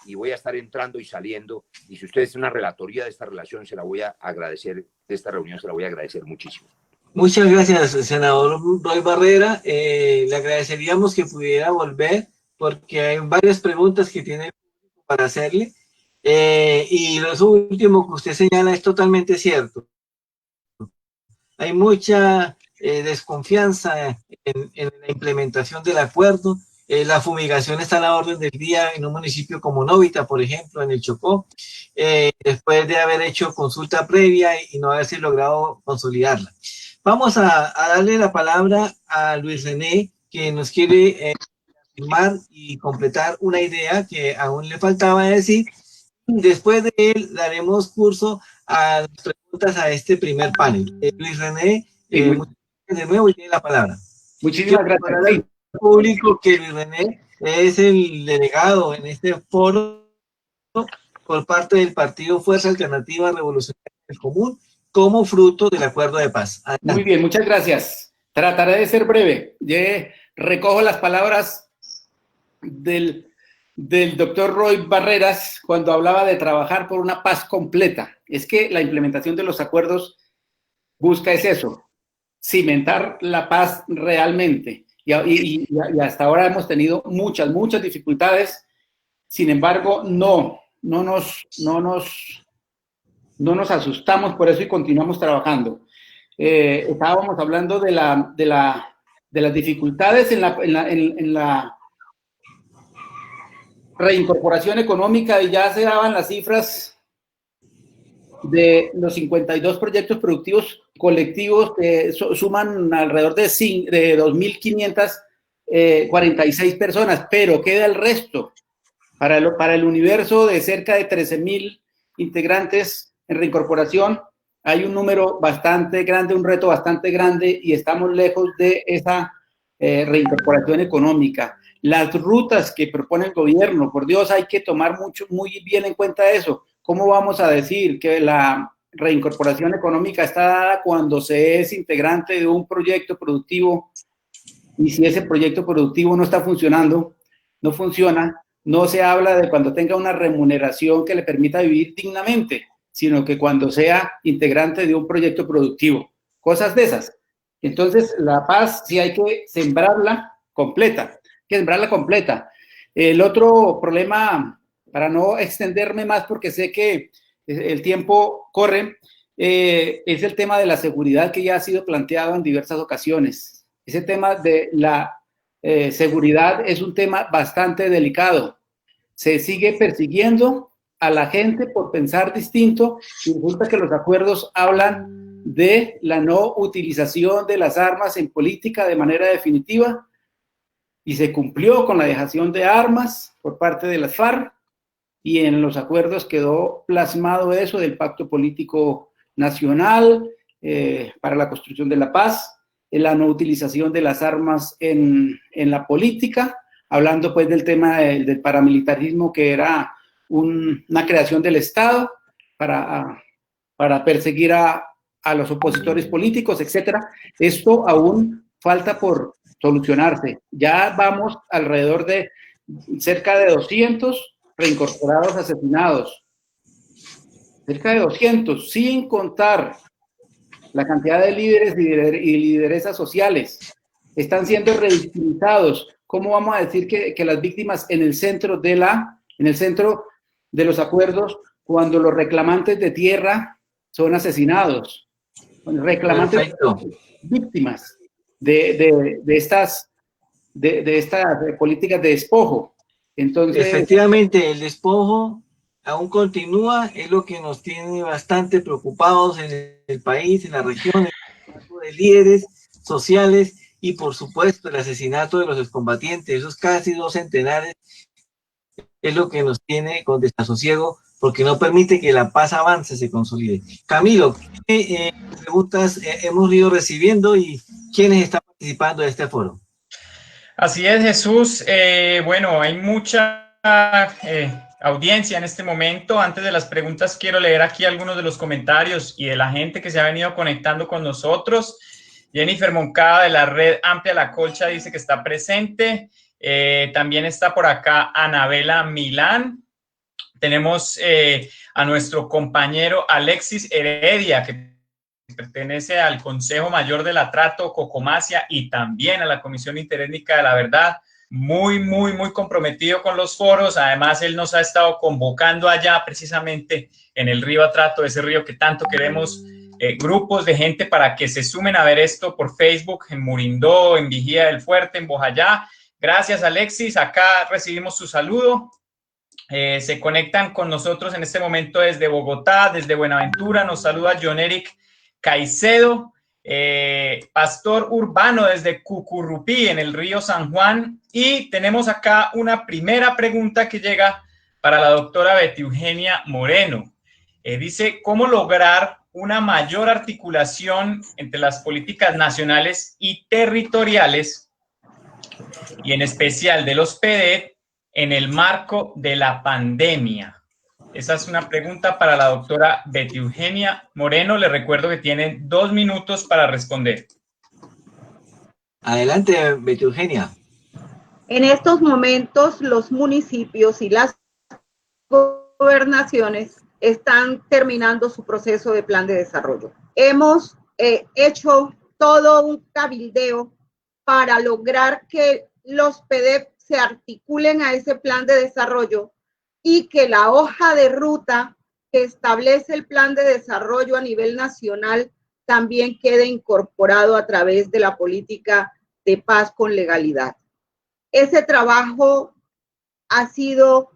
y voy a estar entrando y saliendo, y si ustedes tienen una relatoría de esta relación, se la voy a agradecer, de esta reunión se la voy a agradecer muchísimo. muchas gracias, senador Roy Barrera. Le agradeceríamos que pudiera volver, porque hay varias preguntas que tiene para hacerle. Y lo último que usted señala es totalmente cierto. Hay mucha desconfianza en la implementación del acuerdo. La fumigación está a la orden del día en un municipio como Novita, por ejemplo, en el Chocó, después de haber hecho consulta previa y no haberse logrado consolidarla. Vamos a darle la palabra a Luis René, que nos quiere afirmar y completar una idea que aún le faltaba decir. Después de él daremos curso a las preguntas a este primer panel. Luis René, muchas gracias de nuevo y tiene la palabra. Muchísimas gracias. Sí. Público que Luis René es el delegado en este foro por parte del Partido Fuerza Alternativa Revolucionaria del Común como fruto del acuerdo de paz. Adelante. Muy bien, muchas gracias. Trataré de ser breve. Recojo las palabras del doctor Roy Barreras cuando hablaba de trabajar por una paz completa. Es que la implementación de los acuerdos busca es eso, cimentar la paz realmente. Y hasta ahora hemos tenido muchas dificultades. Sin embargo, no nos asustamos por eso y continuamos trabajando. Estábamos hablando de las dificultades en la reincorporación económica, y ya se daban las cifras de los 52 proyectos productivos colectivos que suman alrededor de 2.546 personas, pero queda el resto para el universo de cerca de 13.000 integrantes en reincorporación. Hay un número bastante grande, un reto bastante grande, y estamos lejos de esa reincorporación económica. Las rutas que propone el gobierno, por Dios, hay que tomar muy bien en cuenta eso. ¿Cómo vamos a decir que la reincorporación económica está dada cuando se es integrante de un proyecto productivo, y si ese proyecto productivo no está funcionando, no funciona, no se habla de cuando tenga una remuneración que le permita vivir dignamente? sino que cuando sea integrante de un proyecto productivo. Cosas de esas. Entonces, la paz sí hay que sembrarla completa. El otro problema, para no extenderme más porque sé que el tiempo corre, es el tema de la seguridad que ya ha sido planteado en diversas ocasiones. Ese tema de la seguridad es un tema bastante delicado. Se sigue persiguiendo a la gente por pensar distinto y resulta que los acuerdos hablan de la no utilización de las armas en política de manera definitiva y se cumplió con la dejación de armas por parte de las FARC y en los acuerdos quedó plasmado eso del Pacto Político Nacional para la construcción de la paz, la no utilización de las armas en la política, hablando pues del tema del paramilitarismo que era una creación del Estado para perseguir a los opositores políticos, etcétera. Esto aún falta por solucionarse. Ya vamos alrededor de cerca de 200 reincorporados asesinados. Cerca de 200, sin contar la cantidad de líderes y lideresas sociales. Están siendo revictimizados. ¿Cómo vamos a decir que las víctimas en el centro de los acuerdos, cuando los reclamantes de tierra son asesinados? Reclamantes. Perfecto. Víctimas de estas políticas de despojo. Entonces, efectivamente, el despojo aún continúa, es lo que nos tiene bastante preocupados en el país, en la región, de líderes sociales y por supuesto el asesinato de los excombatientes, esos casi 2 centenares, es lo que nos tiene con desasosiego porque no permite que la paz avance, se consolide. Camilo, ¿qué preguntas hemos ido recibiendo y quiénes están participando de este foro? Así es, Jesús. Bueno, hay mucha audiencia en este momento. Antes de las preguntas, quiero leer aquí algunos de los comentarios y de la gente que se ha venido conectando con nosotros. Jennifer Moncada de la red Amplia La Colcha dice que está presente. También está por acá Anabela Milán. Tenemos a nuestro compañero Alexis Heredia, que pertenece al Consejo Mayor del Atrato, Cocomacia, y también a la Comisión Interétnica de la Verdad. Muy comprometido con los foros. Además, él nos ha estado convocando allá, precisamente en el río Atrato, ese río que tanto queremos, grupos de gente para que se sumen a ver esto por Facebook, en Murindó, en Vigía del Fuerte, en Bojayá. Gracias, Alexis. Acá recibimos su saludo. Se conectan con nosotros en este momento desde Bogotá, desde Buenaventura. Nos saluda John Eric Caicedo, pastor urbano desde Cucurrupí, en el río San Juan. Y tenemos acá una primera pregunta que llega para la doctora Betty Eugenia Moreno. Dice, ¿cómo lograr una mayor articulación entre las políticas nacionales y territoriales, y en especial de los PDET, en el marco de la pandemia? Esa es una pregunta para la doctora Betty Eugenia Moreno. Le recuerdo que tiene 2 minutos para responder. Adelante, Betty Eugenia. En estos momentos, los municipios y las gobernaciones están terminando su proceso de plan de desarrollo. Hemos hecho todo un cabildeo para lograr que los PDEP se articulen a ese plan de desarrollo y que la hoja de ruta que establece el plan de desarrollo a nivel nacional también quede incorporado a través de la política de paz con legalidad. Ese trabajo ha sido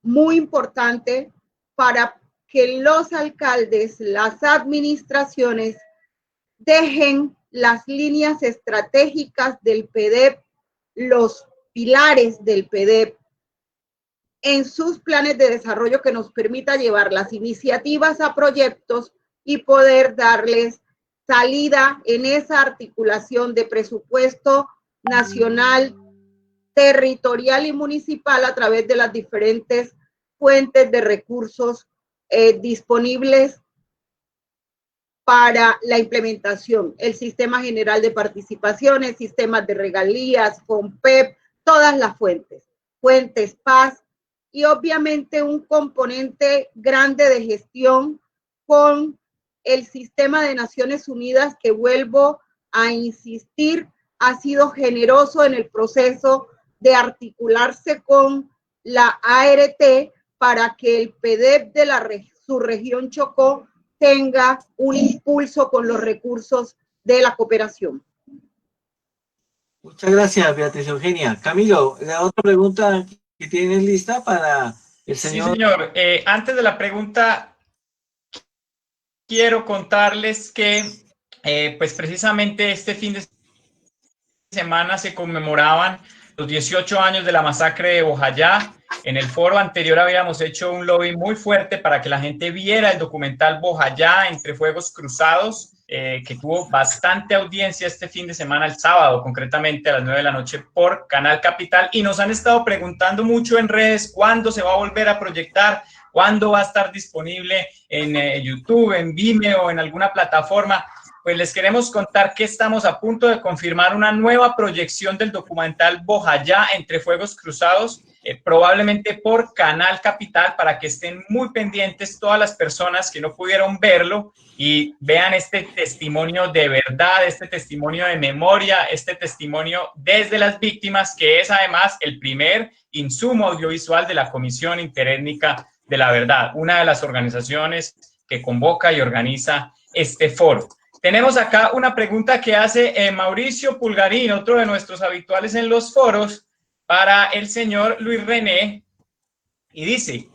muy importante para que los alcaldes, las administraciones dejen las líneas estratégicas del PDEP, los pilares del PDEP en sus planes de desarrollo, que nos permita llevar las iniciativas a proyectos y poder darles salida en esa articulación de presupuesto nacional, territorial y municipal a través de las diferentes fuentes de recursos disponibles para la implementación, el Sistema General de Participaciones, sistemas de regalías, FONPEP, todas las fuentes PAS, y obviamente un componente grande de gestión con el sistema de Naciones Unidas, que vuelvo a insistir, ha sido generoso en el proceso de articularse con la ART para que el PEDEP de su región Chocó tenga un impulso con los recursos de la cooperación. Muchas gracias, Beatriz Eugenia. Camilo, la otra pregunta que tienes lista para el señor. Sí, señor. Antes de la pregunta, quiero contarles que pues precisamente este fin de semana se conmemoraban los 18 años de la masacre de Bojayá. En el foro anterior habíamos hecho un lobby muy fuerte para que la gente viera el documental Bojayá entre fuegos cruzados, que tuvo bastante audiencia este fin de semana, el sábado, concretamente a las 9 de la noche por Canal Capital, y nos han estado preguntando mucho en redes cuándo se va a volver a proyectar, cuándo va a estar disponible en YouTube, en Vimeo, en alguna plataforma. Pues les queremos contar que estamos a punto de confirmar una nueva proyección del documental Bojayá entre fuegos cruzados, probablemente por Canal Capital, para que estén muy pendientes todas las personas que no pudieron verlo y vean este testimonio de verdad, este testimonio de memoria, este testimonio desde las víctimas, que es además el primer insumo audiovisual de la Comisión Interétnica de la Verdad, una de las organizaciones que convoca y organiza este foro. Tenemos acá una pregunta que hace Mauricio Pulgarín, otro de nuestros habituales en los foros, para el señor Luis René, y dice: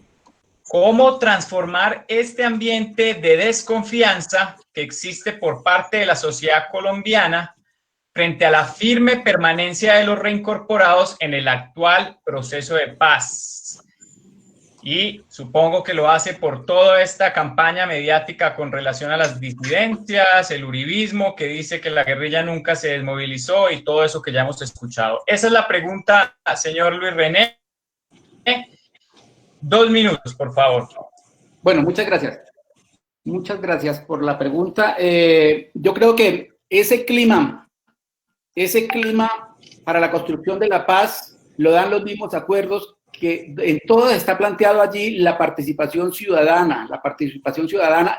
¿cómo transformar este ambiente de desconfianza que existe por parte de la sociedad colombiana frente a la firme permanencia de los reincorporados en el actual proceso de paz? Y supongo que lo hace por toda esta campaña mediática con relación a las disidencias, el uribismo, que dice que la guerrilla nunca se desmovilizó y todo eso que ya hemos escuchado. Esa es la pregunta, señor Luis René. 2 minutos, por favor. Bueno, muchas gracias. Muchas gracias por la pregunta. Yo creo que ese clima para la construcción de la paz lo dan los mismos acuerdos, que en todo está planteado allí la participación ciudadana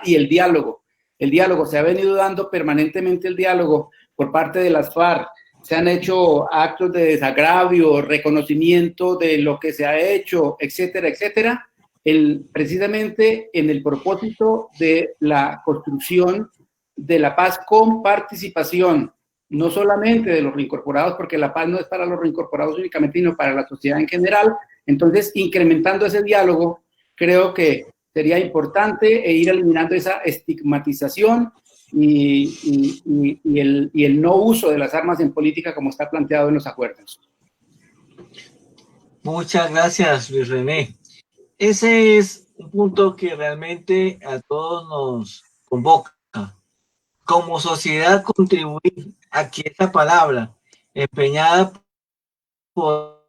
y el diálogo. El diálogo, se ha venido dando permanentemente el diálogo por parte de las FARC. Se han hecho actos de desagravio, reconocimiento de lo que se ha hecho, etcétera, etcétera, precisamente en el propósito de la construcción de la paz con participación, no solamente de los reincorporados, porque la paz no es para los reincorporados únicamente, sino para la sociedad en general. Entonces, incrementando ese diálogo, creo que sería importante ir eliminando esa estigmatización y el no uso de las armas en política como está planteado en los acuerdos. Muchas gracias, Luis René. Ese es un punto que realmente a todos nos convoca. Como sociedad, contribuir a que esa palabra empeñada por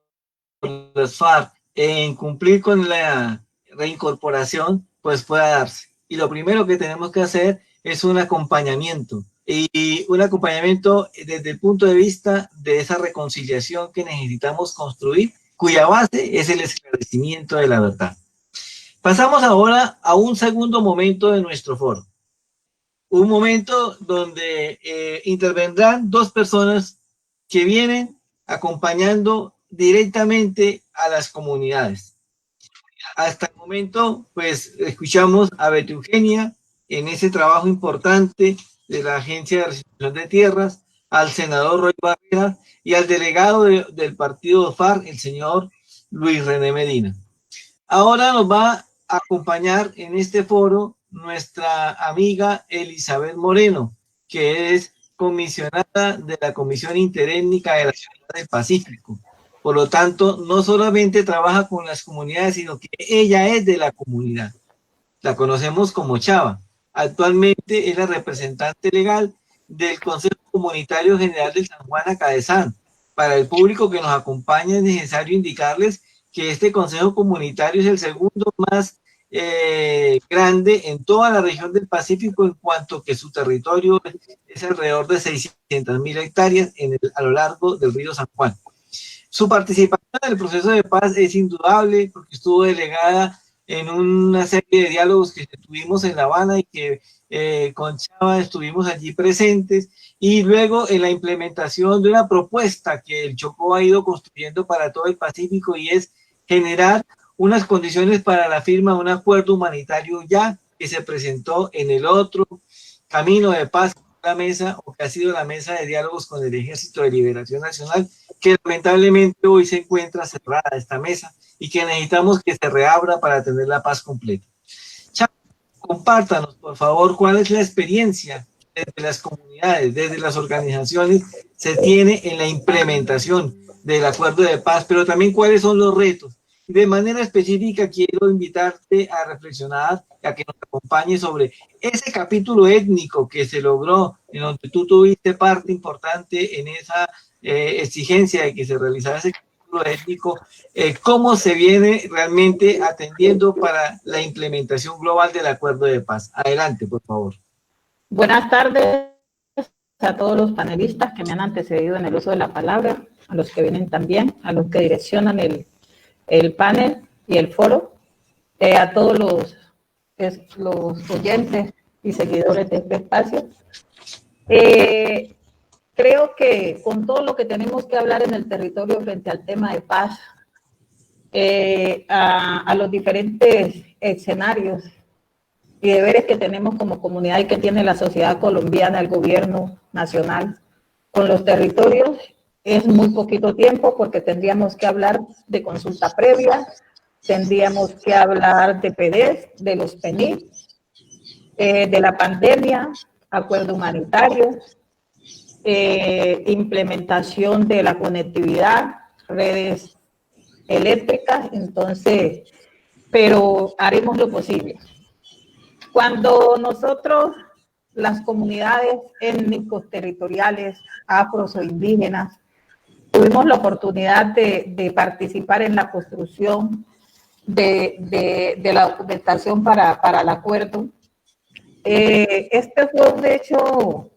las FARC en cumplir con la reincorporación, pues pueda darse. Y lo primero que tenemos que hacer es un acompañamiento, y un acompañamiento desde el punto de vista de esa reconciliación que necesitamos construir, cuya base es el esclarecimiento de la verdad. Pasamos ahora a un segundo momento de nuestro foro. Un momento donde intervendrán 2 personas que vienen acompañando directamente a las comunidades. Hasta el momento, pues, escuchamos a Beatriz Eugenia en ese trabajo importante de la Agencia de Restitución de Tierras, al senador Roy Barrera y al delegado del partido FARC, el señor Luis René Medina. Ahora nos va a acompañar en este foro nuestra amiga Elizabeth Moreno, que es comisionada de la Comisión Interétnica de la Ciudad del Pacífico. Por lo tanto, no solamente trabaja con las comunidades, sino que ella es de la comunidad. La conocemos como Chava. Actualmente es la representante legal del Consejo Comunitario General del San Juan Acadezán. Para el público que nos acompaña es necesario indicarles que este Consejo Comunitario es el segundo más grande en toda la región del Pacífico, en cuanto que su territorio es alrededor de 600.000 hectáreas a lo largo del río San Juan. Su participación en el proceso de paz es indudable, porque estuvo delegada en una serie de diálogos que tuvimos en La Habana y que con Chava estuvimos allí presentes, y luego en la implementación de una propuesta que el Chocó ha ido construyendo para todo el Pacífico, y es generar unas condiciones para la firma de un acuerdo humanitario ya que se presentó en el otro camino de paz, la mesa, o que ha sido la mesa de diálogos con el Ejército de Liberación Nacional, que lamentablemente hoy se encuentra cerrada esta mesa y que necesitamos que se reabra para tener la paz completa. Chava, compártanos, por favor, cuál es la experiencia desde las comunidades, desde las organizaciones, se tiene en la implementación del acuerdo de paz, pero también cuáles son los retos. De manera específica, quiero invitarte a reflexionar, a que nos acompañe sobre ese capítulo étnico que se logró, en donde tú tuviste parte importante en esa exigencia de que se realizara ese capítulo étnico, cómo se viene realmente atendiendo para la implementación global del acuerdo de paz. Adelante, por favor. Buenas tardes a todos los panelistas que me han antecedido en el uso de la palabra, a los que vienen también, a los que direccionan el panel y el foro, a todos los oyentes y seguidores de este espacio. Creo que con todo lo que tenemos que hablar en el territorio frente al tema de paz, a los diferentes escenarios y deberes que tenemos como comunidad y que tiene la sociedad colombiana, el gobierno nacional, con los territorios, es muy poquito tiempo, porque tendríamos que hablar de consulta previa, tendríamos que hablar de PEDES, de los PENIT, de la pandemia, acuerdo humanitario, implementación de la conectividad, redes eléctricas, entonces, pero haremos lo posible. Cuando nosotros, las comunidades étnicos, territoriales, afros o indígenas, tuvimos la oportunidad de participar en la construcción de la documentación para el acuerdo, este fue un hecho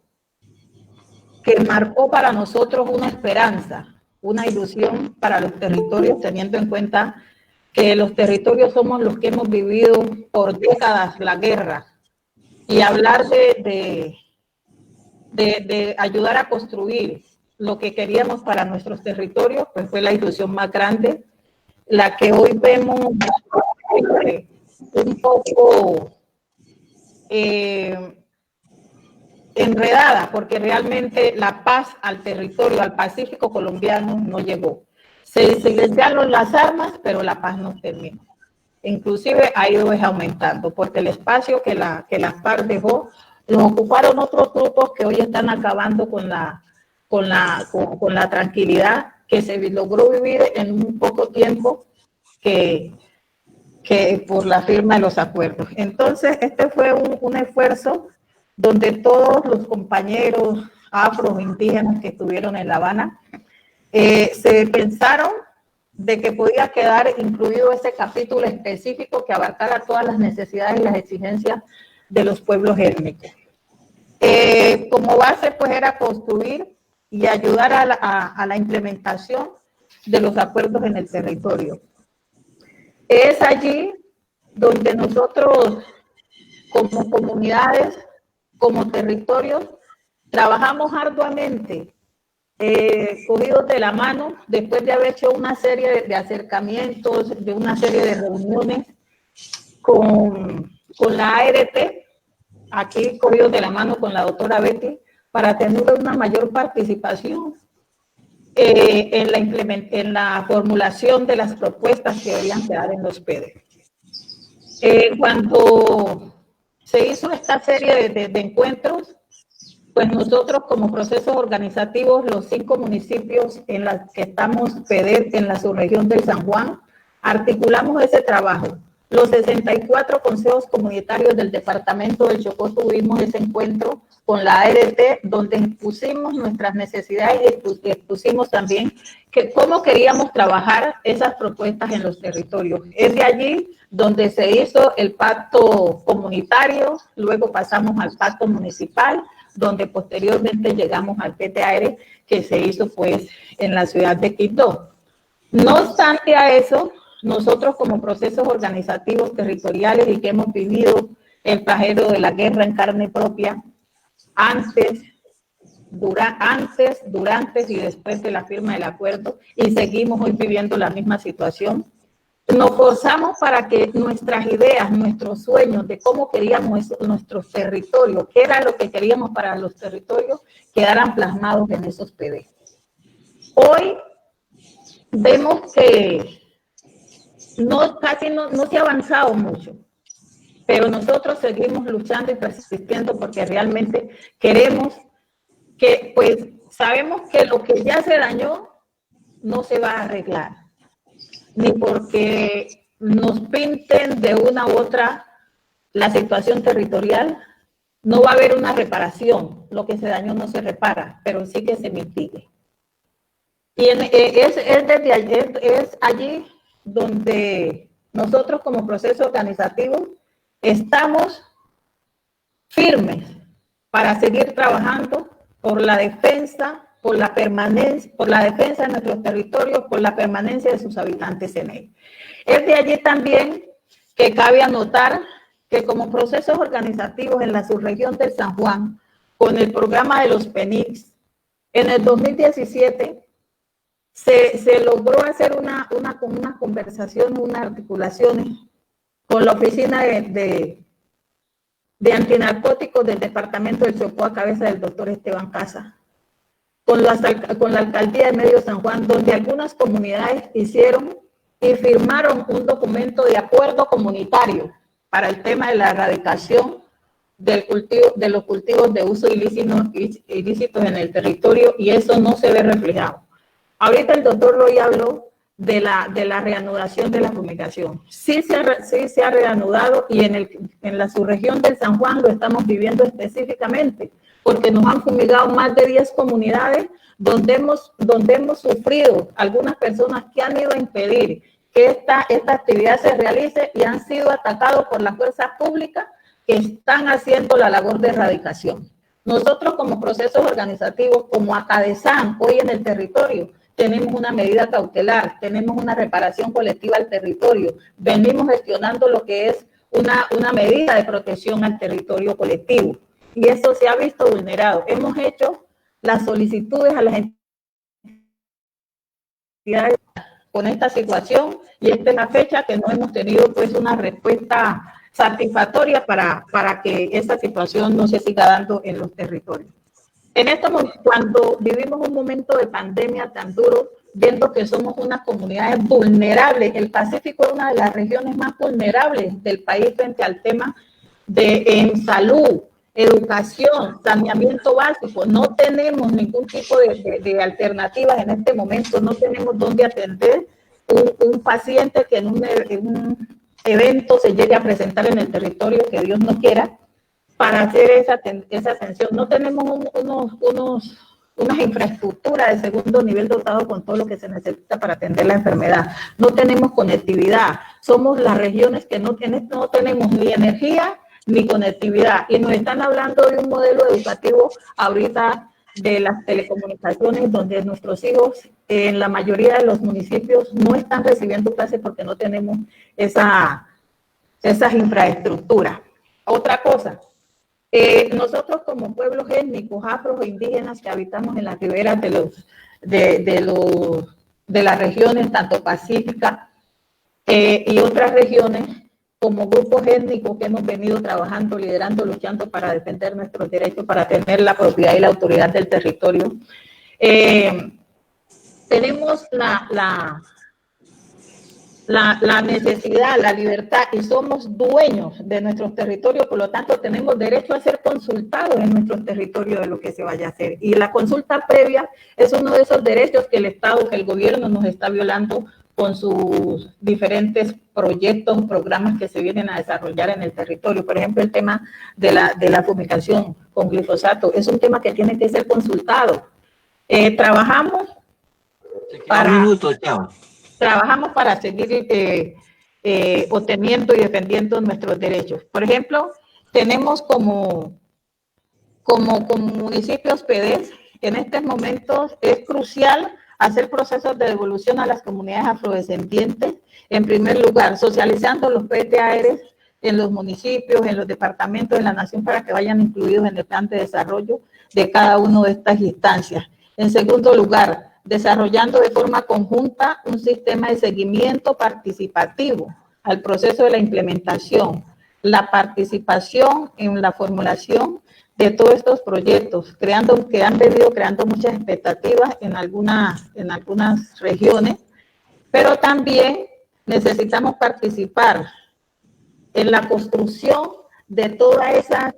que marcó para nosotros una esperanza, una ilusión para los territorios, teniendo en cuenta que los territorios somos los que hemos vivido por décadas la guerra, y hablar de ayudar a construir lo que queríamos para nuestros territorios, pues fue la ilusión más grande, la que hoy vemos un poco enredada, porque realmente la paz al territorio, al Pacífico colombiano, no llegó. Se silenciaron las armas, pero la paz no terminó. Inclusive ha ido aumentando, porque el espacio que la FARC dejó, lo ocuparon otros grupos que hoy están acabando con la tranquilidad que se logró vivir en un poco tiempo que por la firma de los acuerdos. Entonces, este fue un esfuerzo donde todos los compañeros afro indígenas que estuvieron en La Habana se pensaron de que podía quedar incluido ese capítulo específico que abarcara todas las necesidades y las exigencias de los pueblos étnicos. Como base, pues, era construir y ayudar a la implementación de los acuerdos en el territorio. Es allí donde nosotros, como comunidades, como territorios, trabajamos arduamente, cogidos de la mano, después de haber hecho una serie de acercamientos, de una serie de reuniones con la ART, aquí cogidos de la mano con la doctora Betty, para tener una mayor participación en la formulación de las propuestas que deberían quedar en los PEDES. Cuando se hizo esta serie de encuentros, pues nosotros, como procesos organizativos, los 5 municipios en los que estamos PEDES en la subregión del San Juan, articulamos ese trabajo. Los 64 consejos comunitarios del departamento del Chocó tuvimos ese encuentro con la ART, donde expusimos nuestras necesidades y expusimos también cómo queríamos trabajar esas propuestas en los territorios. Es de allí donde se hizo el pacto comunitario, luego pasamos al pacto municipal, donde posteriormente llegamos al PTAR, que se hizo pues en la ciudad de Quito. No obstante a eso, nosotros como procesos organizativos territoriales y que hemos vivido el flagelo de la guerra en carne propia, antes, durante y después de la firma del acuerdo, y seguimos hoy viviendo la misma situación, nos forzamos para que nuestras ideas, nuestros sueños de cómo queríamos nuestros territorios, qué era lo que queríamos para los territorios, quedaran plasmados en esos PDF. Hoy vemos que casi no se ha avanzado mucho, pero nosotros seguimos luchando y persistiendo porque realmente queremos que, pues, sabemos que lo que ya se dañó no se va a arreglar, ni porque nos pinten de una u otra la situación territorial, no va a haber una reparación. Lo que se dañó no se repara, pero sí que se mitigue. Y es allí donde nosotros como proceso organizativo estamos firmes para seguir trabajando por la defensa, por la permanencia, por la defensa de nuestros territorios, por la permanencia de sus habitantes en él. Es de allí también que cabe anotar que como procesos organizativos en la subregión del San Juan, con el programa de los PENIX, en el 2017 se logró hacer una conversación, unas articulaciones con la oficina de antinarcóticos del departamento del Chocó a cabeza del doctor Esteban Casa, con la alcaldía de Medio San Juan, donde algunas comunidades hicieron y firmaron un documento de acuerdo comunitario para el tema de la erradicación de los cultivos de uso ilícitos en el territorio, y eso no se ve reflejado. Ahorita el doctor Roy habló de la reanudación de la fumigación. Sí se ha reanudado, y en la subregión del San Juan lo estamos viviendo específicamente, porque nos han fumigado más de 10 comunidades donde hemos sufrido algunas personas que han ido a impedir que esta actividad se realice y han sido atacados por las fuerzas públicas que están haciendo la labor de erradicación. Nosotros como procesos organizativos, como ACADESAN, hoy en el territorio, tenemos una medida cautelar, tenemos una reparación colectiva al territorio, venimos gestionando lo que es una medida de protección al territorio colectivo, y eso se ha visto vulnerado. Hemos hecho las solicitudes a las entidades con esta situación, y esta es la fecha que no hemos tenido pues una respuesta satisfactoria para que esta situación no se siga dando en los territorios. En esto, cuando vivimos un momento de pandemia tan duro, viendo que somos unas comunidades vulnerables, el Pacífico es una de las regiones más vulnerables del país frente al tema en salud, educación, saneamiento básico. No tenemos ningún tipo de alternativas en este momento, no tenemos dónde atender un paciente que en un evento se llegue a presentar en el territorio, que Dios no quiera, para hacer esa atención. No tenemos unas infraestructuras de segundo nivel dotado con todo lo que se necesita para atender la enfermedad. No tenemos conectividad. Somos las regiones que no tenemos ni energía ni conectividad. Y nos están hablando de un modelo educativo ahorita de las telecomunicaciones, donde nuestros hijos en la mayoría de los municipios no están recibiendo clases porque no tenemos esas infraestructuras. Otra cosa, nosotros como pueblos étnicos, afros e indígenas que habitamos en las riberas de las regiones tanto pacíficas y otras regiones, como grupos étnicos que hemos venido trabajando, liderando, luchando para defender nuestros derechos, para tener la propiedad y la autoridad del territorio, tenemos la necesidad, la libertad, y somos dueños de nuestros territorios, por lo tanto tenemos derecho a ser consultados en nuestros territorios de lo que se vaya a hacer. Y la consulta previa es uno de esos derechos que el Estado, que el gobierno nos está violando con sus diferentes proyectos, programas que se vienen a desarrollar en el territorio. Por ejemplo, el tema de la fumigación con glifosato es un tema que tiene que ser consultado. Trabajamos para seguir obteniendo y defendiendo nuestros derechos. Por ejemplo, tenemos como municipios PEDES, en estos momentos es crucial hacer procesos de devolución a las comunidades afrodescendientes En primer lugar, socializando los PTARs en los municipios, en los departamentos de la nación para que vayan incluidos en el plan de desarrollo de cada una de estas instancias. En segundo lugar, desarrollando de forma conjunta un sistema de seguimiento participativo al proceso de la implementación, la participación en la formulación de todos estos proyectos, que han venido creando muchas expectativas en algunas regiones, pero también necesitamos participar en la construcción de todas esas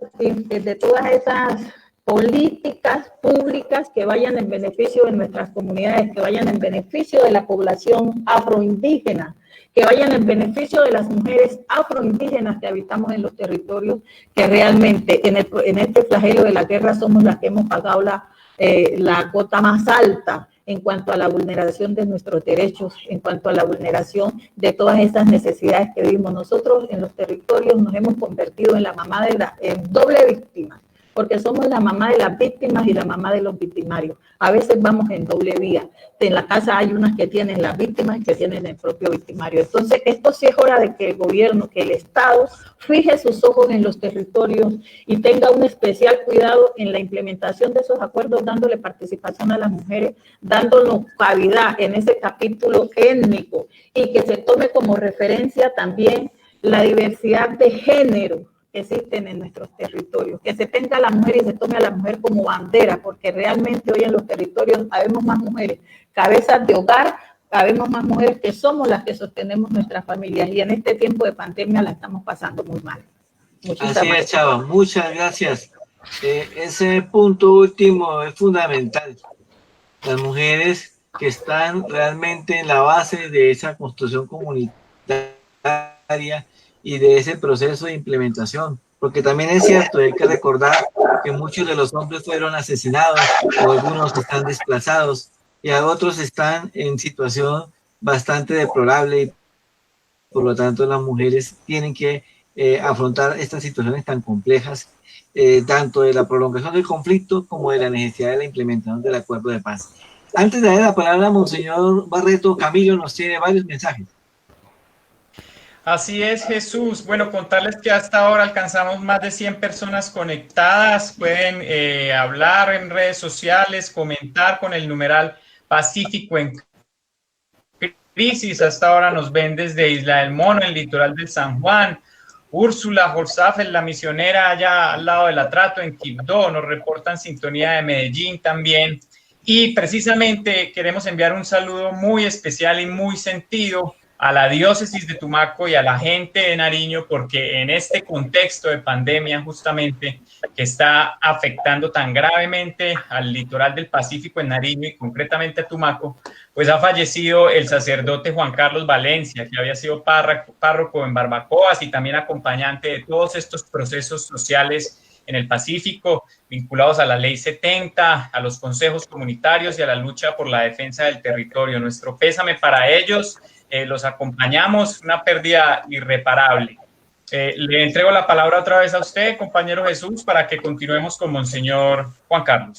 políticas públicas que vayan en beneficio de nuestras comunidades, que vayan en beneficio de la población afroindígena, que vayan en beneficio de las mujeres afroindígenas que habitamos en los territorios, que realmente en este flagelo de la guerra somos las que hemos pagado la cuota más alta en cuanto a la vulneración de nuestros derechos, en cuanto a la vulneración de todas esas necesidades que vivimos. Nosotros en los territorios nos hemos convertido en la mamá en doble víctima, porque somos la mamá de las víctimas y la mamá de los victimarios. A veces vamos en doble vía. En la casa hay unas que tienen las víctimas y que tienen el propio victimario. Entonces, esto sí es hora de que el gobierno, que el Estado, fije sus ojos en los territorios y tenga un especial cuidado en la implementación de esos acuerdos, dándole participación a las mujeres, dándonos cavidad en ese capítulo étnico y que se tome como referencia también la diversidad de género que existen en nuestros territorios, que se tenga a la mujer y se tome a la mujer como bandera, porque realmente hoy en los territorios habemos más mujeres, cabezas de hogar, habemos más mujeres que somos las que sostenemos nuestras familias, y en este tiempo de pandemia la estamos pasando muy mal. Así es, Chava, muchas gracias. Ese punto último es fundamental. Las mujeres que están realmente en la base de esa construcción comunitaria y de ese proceso de implementación, porque también es cierto, hay que recordar que muchos de los hombres fueron asesinados, o algunos están desplazados, y a otros están en situación bastante deplorable, y por lo tanto las mujeres tienen que afrontar estas situaciones tan complejas, tanto de la prolongación del conflicto como de la necesidad de la implementación del acuerdo de paz. Antes de dar la palabra a Monseñor Barreto, Camilo nos tiene varios mensajes. Así es, Jesús. Bueno, contarles que hasta ahora alcanzamos más de 100 personas conectadas. Pueden hablar en redes sociales, comentar con el numeral Pacífico en Crisis. Hasta ahora nos ven desde Isla del Mono, en el litoral del San Juan. Úrsula Jorzafel, la misionera allá al lado del Atrato, en Quibdó, nos reportan sintonía de Medellín también. Y precisamente queremos enviar un saludo muy especial y muy sentido a la diócesis de Tumaco y a la gente de Nariño, porque en este contexto de pandemia justamente que está afectando tan gravemente al litoral del Pacífico en Nariño y concretamente a Tumaco, pues ha fallecido el sacerdote Juan Carlos Valencia, que había sido párroco en Barbacoas y también acompañante de todos estos procesos sociales en el Pacífico, vinculados a la Ley 70, a los consejos comunitarios y a la lucha por la defensa del territorio. Nuestro pésame para ellos. Los acompañamos, una pérdida irreparable. Le entrego la palabra otra vez a usted, compañero Jesús, para que continuemos con Monseñor Juan Carlos.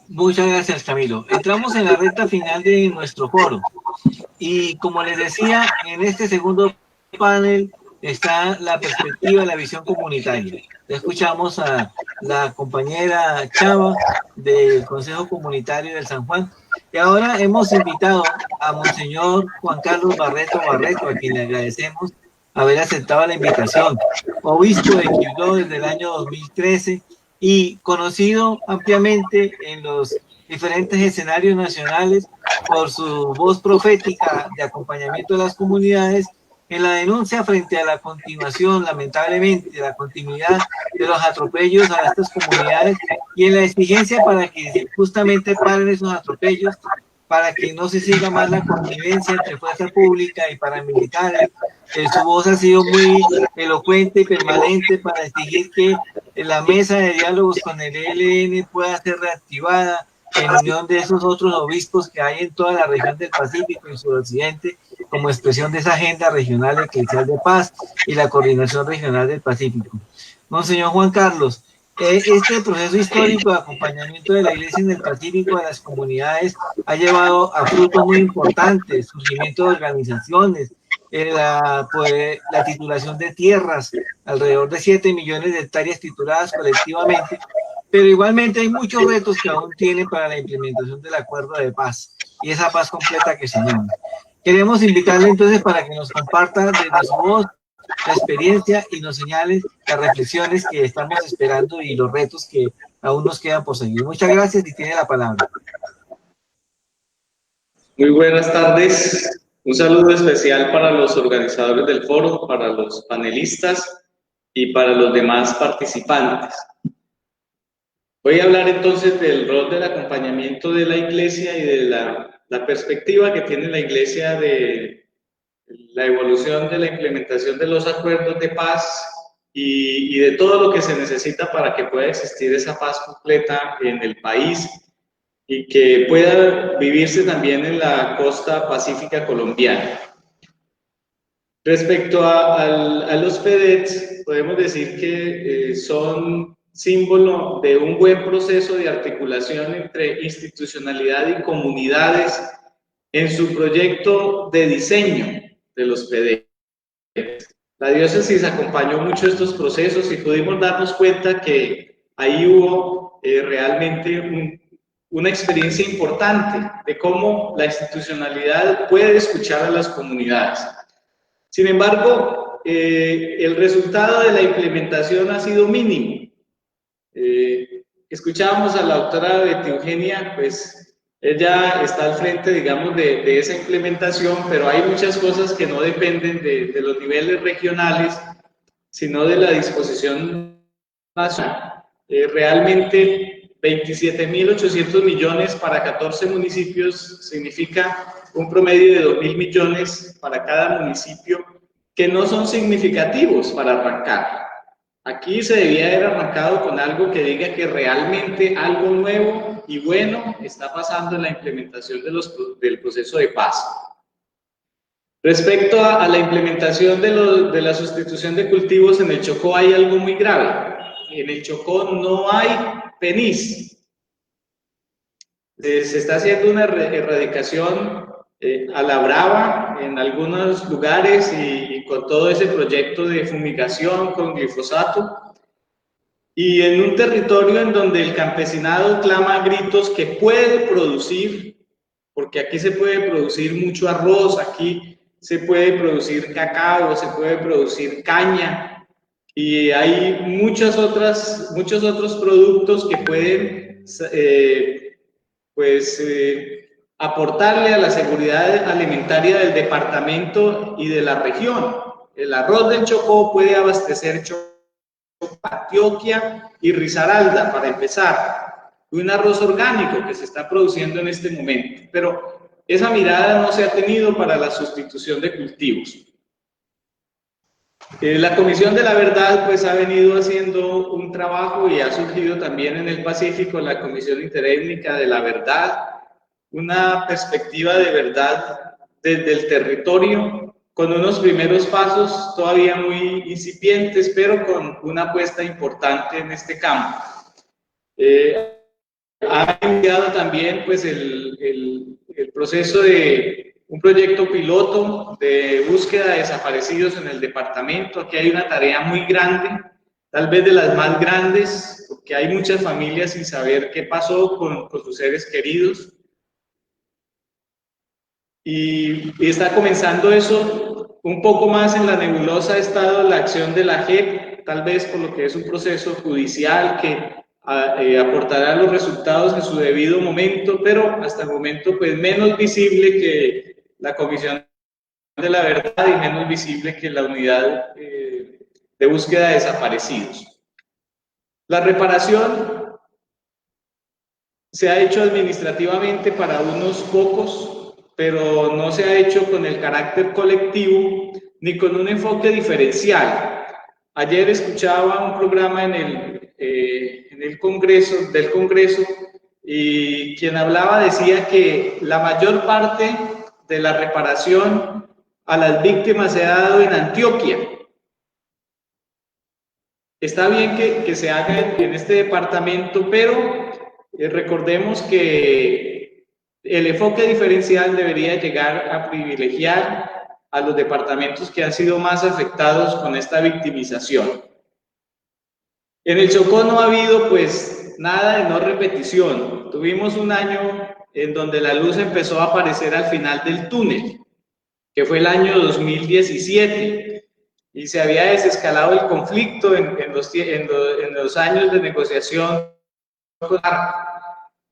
Muchas gracias, Camilo. Entramos en la recta final de nuestro foro y, como les decía, en este segundo panel está la perspectiva, la visión comunitaria. Ya escuchamos a la compañera Chava del Consejo Comunitario del San Juan. Y ahora hemos invitado a Monseñor Juan Carlos Barreto, a quien le agradecemos haber aceptado la invitación, obispo de Quibdó desde el año 2013 y conocido ampliamente en los diferentes escenarios nacionales por su voz profética de acompañamiento de las comunidades en la denuncia frente a la continuación, lamentablemente, de la continuidad de los atropellos a estas comunidades y en la exigencia para que justamente paren esos atropellos, para que no se siga más la convivencia entre fuerza pública y paramilitares. Su voz ha sido muy elocuente y permanente para exigir que la mesa de diálogos con el ELN pueda ser reactivada en unión de esos otros obispos que hay en toda la región del Pacífico y suroccidente, como expresión de esa agenda regional eclesial de paz y la coordinación regional del Pacífico. Monseñor Juan Carlos, Este proceso histórico de acompañamiento de la Iglesia en el Pacífico de las comunidades ha llevado a frutos muy importantes, surgimiento de organizaciones, la titulación de tierras, alrededor de 7 millones de hectáreas tituladas colectivamente, pero igualmente hay muchos retos que aún tienen para la implementación del acuerdo de paz y esa paz completa que se llama. Queremos invitarle entonces para que nos comparta desde su voz la experiencia y nos señale las reflexiones que estamos esperando y los retos que aún nos quedan por seguir. Muchas gracias y tiene la palabra. Muy buenas tardes. Un saludo especial para los organizadores del foro, para los panelistas y para los demás participantes. Voy a hablar entonces del rol del acompañamiento de la Iglesia y de la perspectiva que tiene la Iglesia de la evolución de la implementación de los acuerdos de paz y de todo lo que se necesita para que pueda existir esa paz completa en el país y que pueda vivirse también en la costa pacífica colombiana. Respecto a los PEDETs, podemos decir que son símbolo de un buen proceso de articulación entre institucionalidad y comunidades en su proyecto de diseño de los PEDETs. La diócesis acompañó mucho estos procesos y pudimos darnos cuenta que ahí hubo realmente una experiencia importante de cómo la institucionalidad puede escuchar a las comunidades. Sin embargo, el resultado de la implementación ha sido mínimo. Escuchábamos a la doctora Betty Eugenia, pues ella está al frente, digamos, de esa implementación, pero hay muchas cosas que no dependen de los niveles regionales, sino de la disposición nacional. Realmente 27.800 millones para 14 municipios significa un promedio de 2.000 millones para cada municipio, que no son significativos para arrancar. Aquí se debía haber arrancado con algo que diga que realmente algo nuevo y bueno está pasando en la implementación del proceso de paz. Respecto a la implementación de la sustitución de cultivos en el Chocó, hay algo muy grave. En el Chocó no hay PENIS. Se está haciendo una erradicación a la brava en algunos lugares y con todo ese proyecto de fumigación con glifosato, y en un territorio en donde el campesinado clama a gritos que puede producir, porque aquí se puede producir mucho arroz, aquí se puede producir cacao, se puede producir caña, y hay muchos otros productos que pueden aportarle a la seguridad alimentaria del departamento y de la región. El arroz del Chocó puede abastecer Antioquia y Risaralda, para empezar. Un arroz orgánico que se está produciendo en este momento, pero esa mirada no se ha tenido para la sustitución de cultivos. La Comisión de la Verdad pues ha venido haciendo un trabajo y ha surgido también en el Pacífico la Comisión Interétnica de la Verdad, una perspectiva de verdad desde el territorio, con unos primeros pasos todavía muy incipientes, pero con una apuesta importante en este campo. Ha iniciado también pues, el proceso de un proyecto piloto de búsqueda de desaparecidos en el departamento. Aquí hay una tarea muy grande, tal vez de las más grandes, porque hay muchas familias sin saber qué pasó con sus seres queridos. Y está comenzando eso un poco más en la nebulosa estado la acción de la JEP, tal vez por lo que es un proceso judicial que aportará los resultados en su debido momento, pero hasta el momento pues menos visible que la Comisión de la Verdad y menos visible que la unidad de búsqueda de desaparecidos. La reparación se ha hecho administrativamente para unos pocos, pero no se ha hecho con el carácter colectivo ni con un enfoque diferencial. Ayer escuchaba un programa en el Congreso, y quien hablaba decía que la mayor parte de la reparación a las víctimas se ha dado en Antioquia. está bien que se haga en este departamento, pero recordemos que el enfoque diferencial debería llegar a privilegiar a los departamentos que han sido más afectados con esta victimización. En el Chocó no ha habido pues nada de no repetición. Tuvimos un año en donde la luz empezó a aparecer al final del túnel, que fue el año 2017, y se había desescalado el conflicto en los años de negociación con ARC.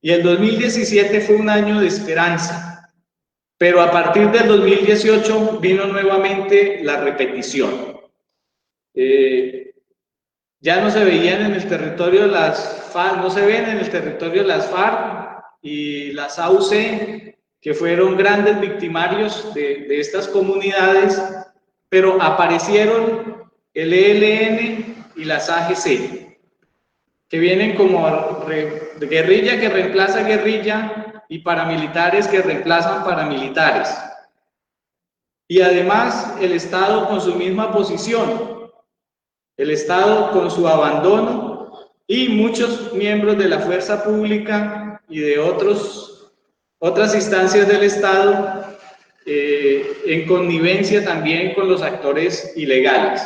Y el 2017 fue un año de esperanza, pero a partir del 2018 vino nuevamente la repetición. Ya no se veían en el territorio las FARC, no se ven en el territorio las FARC y las AUC, que fueron grandes victimarios de estas comunidades, pero aparecieron el ELN y las AGC, que vienen como guerrilla que reemplaza guerrilla y paramilitares que reemplazan paramilitares. Y además el Estado con su misma posición, el Estado con su abandono y muchos miembros de la fuerza pública y de otras instancias del Estado en connivencia también con los actores ilegales.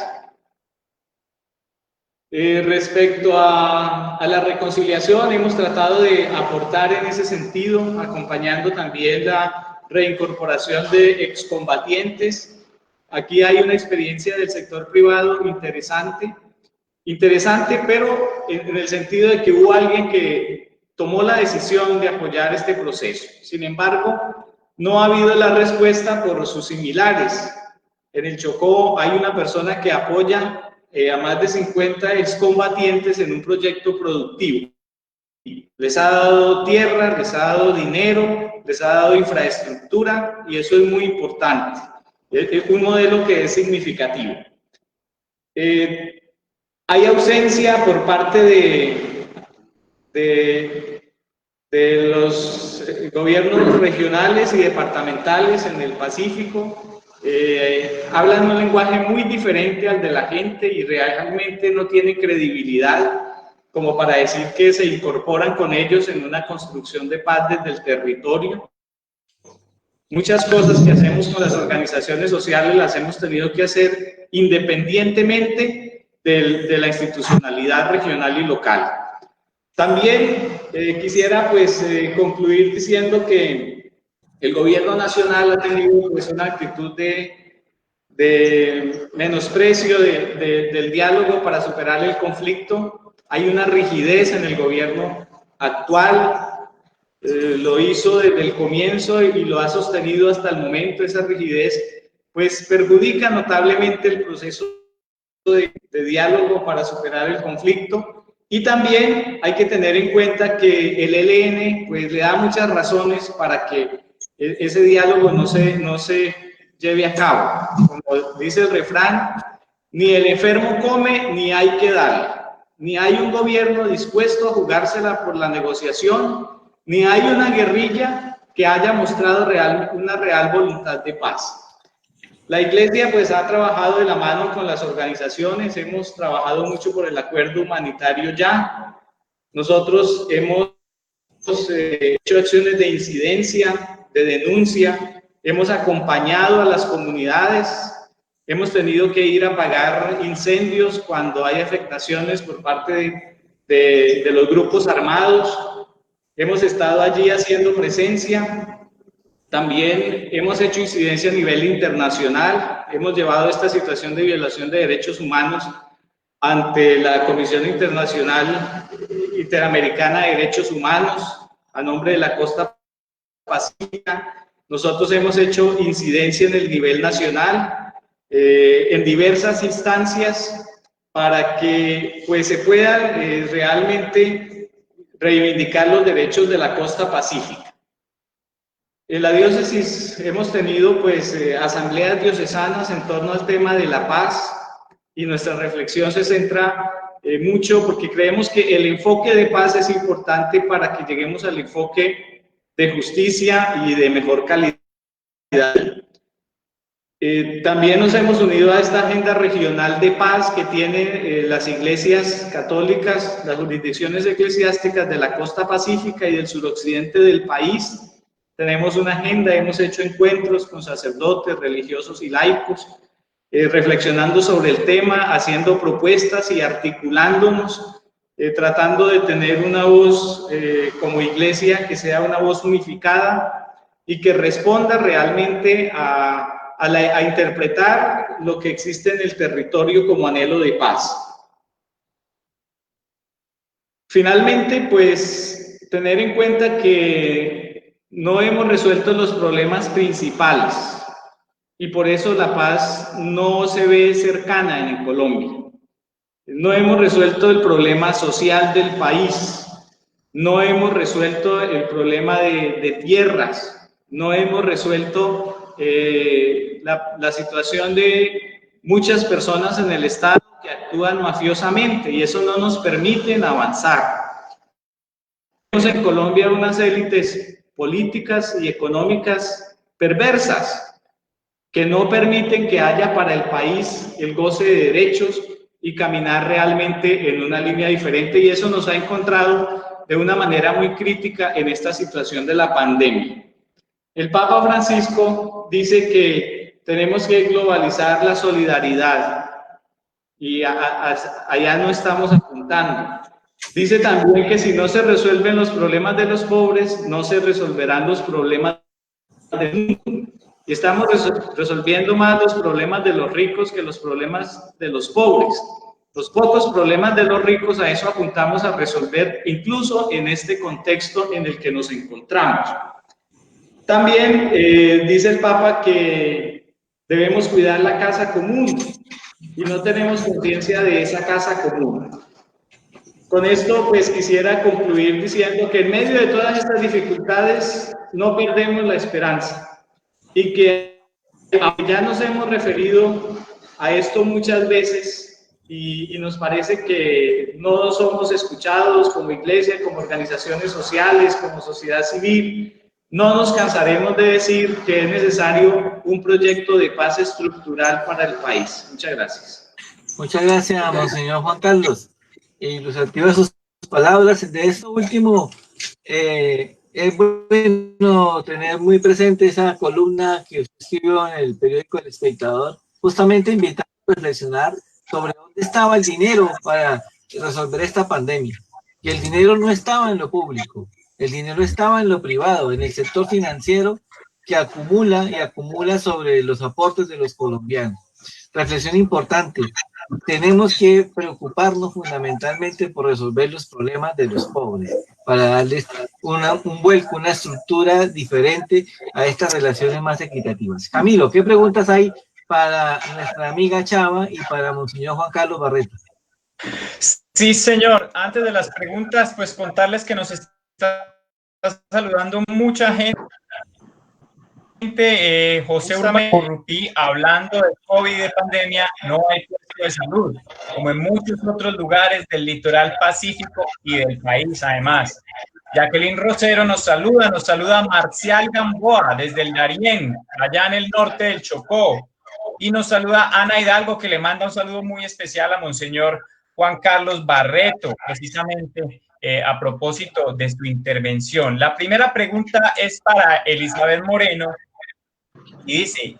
Respecto a la reconciliación, hemos tratado de aportar en ese sentido, acompañando también la reincorporación de excombatientes. Aquí hay una experiencia del sector privado interesante, pero en el sentido de que hubo alguien que tomó la decisión de apoyar este proceso. Sin embargo, no ha habido la respuesta por sus similares. En el Chocó hay una persona que apoya a más de 50 excombatientes en un proyecto productivo. Les ha dado tierra, les ha dado dinero, les ha dado infraestructura, y eso es muy importante. Es un modelo que es significativo. Hay ausencia por parte de los gobiernos regionales y departamentales en el Pacífico. Hablan un lenguaje muy diferente al de la gente y realmente no tienen credibilidad como para decir que se incorporan con ellos en una construcción de paz desde el territorio. Muchas cosas que hacemos con las organizaciones sociales las hemos tenido que hacer independientemente de la institucionalidad regional y local. También quisiera pues concluir diciendo que el gobierno nacional ha tenido pues una actitud de menosprecio del diálogo para superar el conflicto. Hay una rigidez en el gobierno actual, lo hizo desde el comienzo y lo ha sostenido hasta el momento. Esa rigidez pues perjudica notablemente el proceso de diálogo para superar el conflicto. Y también hay que tener en cuenta que el ELN pues le da muchas razones para que ese diálogo no se lleve a cabo. Como dice el refrán, ni el enfermo come ni hay que darle. Ni hay un gobierno dispuesto a jugársela por la negociación, ni hay una guerrilla que haya mostrado una real voluntad de paz. La Iglesia pues ha trabajado de la mano con las organizaciones, hemos trabajado mucho por el acuerdo humanitario ya. Nosotros hemos hecho acciones de incidencia, de denuncia, hemos acompañado a las comunidades, hemos tenido que ir a apagar incendios cuando hay afectaciones por parte de los grupos armados. Hemos estado allí haciendo presencia. También hemos hecho incidencia a nivel internacional. Hemos llevado esta situación de violación de derechos humanos ante la Comisión Internacional Interamericana de Derechos Humanos a nombre de la Costa Pacífica. Nosotros hemos hecho incidencia en el nivel nacional, en diversas instancias, para que pues, se puedan realmente reivindicar los derechos de la Costa Pacífica. En la diócesis hemos tenido pues, asambleas diocesanas en torno al tema de la paz, y nuestra reflexión se centra mucho porque creemos que el enfoque de paz es importante para que lleguemos al enfoque de justicia y de mejor calidad. También nos hemos unido a esta agenda regional de paz que tienen las iglesias católicas, las jurisdicciones eclesiásticas de la costa pacífica y del suroccidente del país. Tenemos una agenda, hemos hecho encuentros con sacerdotes, religiosos y laicos, reflexionando sobre el tema, haciendo propuestas y articulándonos, tratando de tener una voz como iglesia que sea una voz unificada y que responda realmente a interpretar lo que existe en el territorio como anhelo de paz. Finalmente, pues, tener en cuenta que no hemos resuelto los problemas principales y por eso la paz no se ve cercana en Colombia. No hemos resuelto el problema social del país, no hemos resuelto el problema de tierras, no hemos resuelto la situación de muchas personas en el Estado que actúan mafiosamente y eso no nos permite avanzar. Tenemos en Colombia unas élites políticas y económicas perversas que no permiten que haya para el país el goce de derechos y caminar realmente en una línea diferente, y eso nos ha encontrado de una manera muy crítica en esta situación de la pandemia. El Papa Francisco dice que tenemos que globalizar la solidaridad y allá no estamos apuntando. Dice también que si no se resuelven los problemas de los pobres, no se resolverán los problemas del mundo. Y estamos resolviendo más los problemas de los ricos que los problemas de los pobres. Los pocos problemas de los ricos, a eso apuntamos a resolver, incluso en este contexto en el que nos encontramos. También dice el Papa que debemos cuidar la casa común y no tenemos conciencia de esa casa común. Con esto, pues quisiera concluir diciendo que en medio de todas estas dificultades no perdemos la esperanza y que ya nos hemos referido a esto muchas veces y nos parece que no somos escuchados como iglesia, como organizaciones sociales, como sociedad civil. No nos cansaremos de decir que es necesario un proyecto de paz estructural para el país. Muchas gracias. Muchas gracias, Monseñor Juan Carlos. Ilustrativo de sus palabras. De esto último, es bueno tener muy presente esa columna que usted escribió en el periódico El Espectador, justamente invitando a reflexionar sobre dónde estaba el dinero para resolver esta pandemia. Y el dinero no estaba en lo público. El dinero estaba en lo privado, en el sector financiero que acumula y acumula sobre los aportes de los colombianos. Reflexión importante. Tenemos que preocuparnos fundamentalmente por resolver los problemas de los pobres, para darles un vuelco, una estructura diferente a estas relaciones más equitativas. Camilo, ¿qué preguntas hay para nuestra amiga Chava y para Monseñor Juan Carlos Barreto? Sí, señor. Antes de las preguntas, pues contarles que nos está saludando mucha gente. José Urrupí, hablando de COVID y de pandemia, no hay puesto de salud, como en muchos otros lugares del litoral pacífico y del país, además. Jacqueline Rosero nos saluda Marcial Gamboa desde el Darién, allá en el norte del Chocó, y nos saluda Ana Hidalgo, que le manda un saludo muy especial a Monseñor Juan Carlos Barreto, precisamente a propósito de su intervención. La primera pregunta es para Elizabeth Moreno y dice: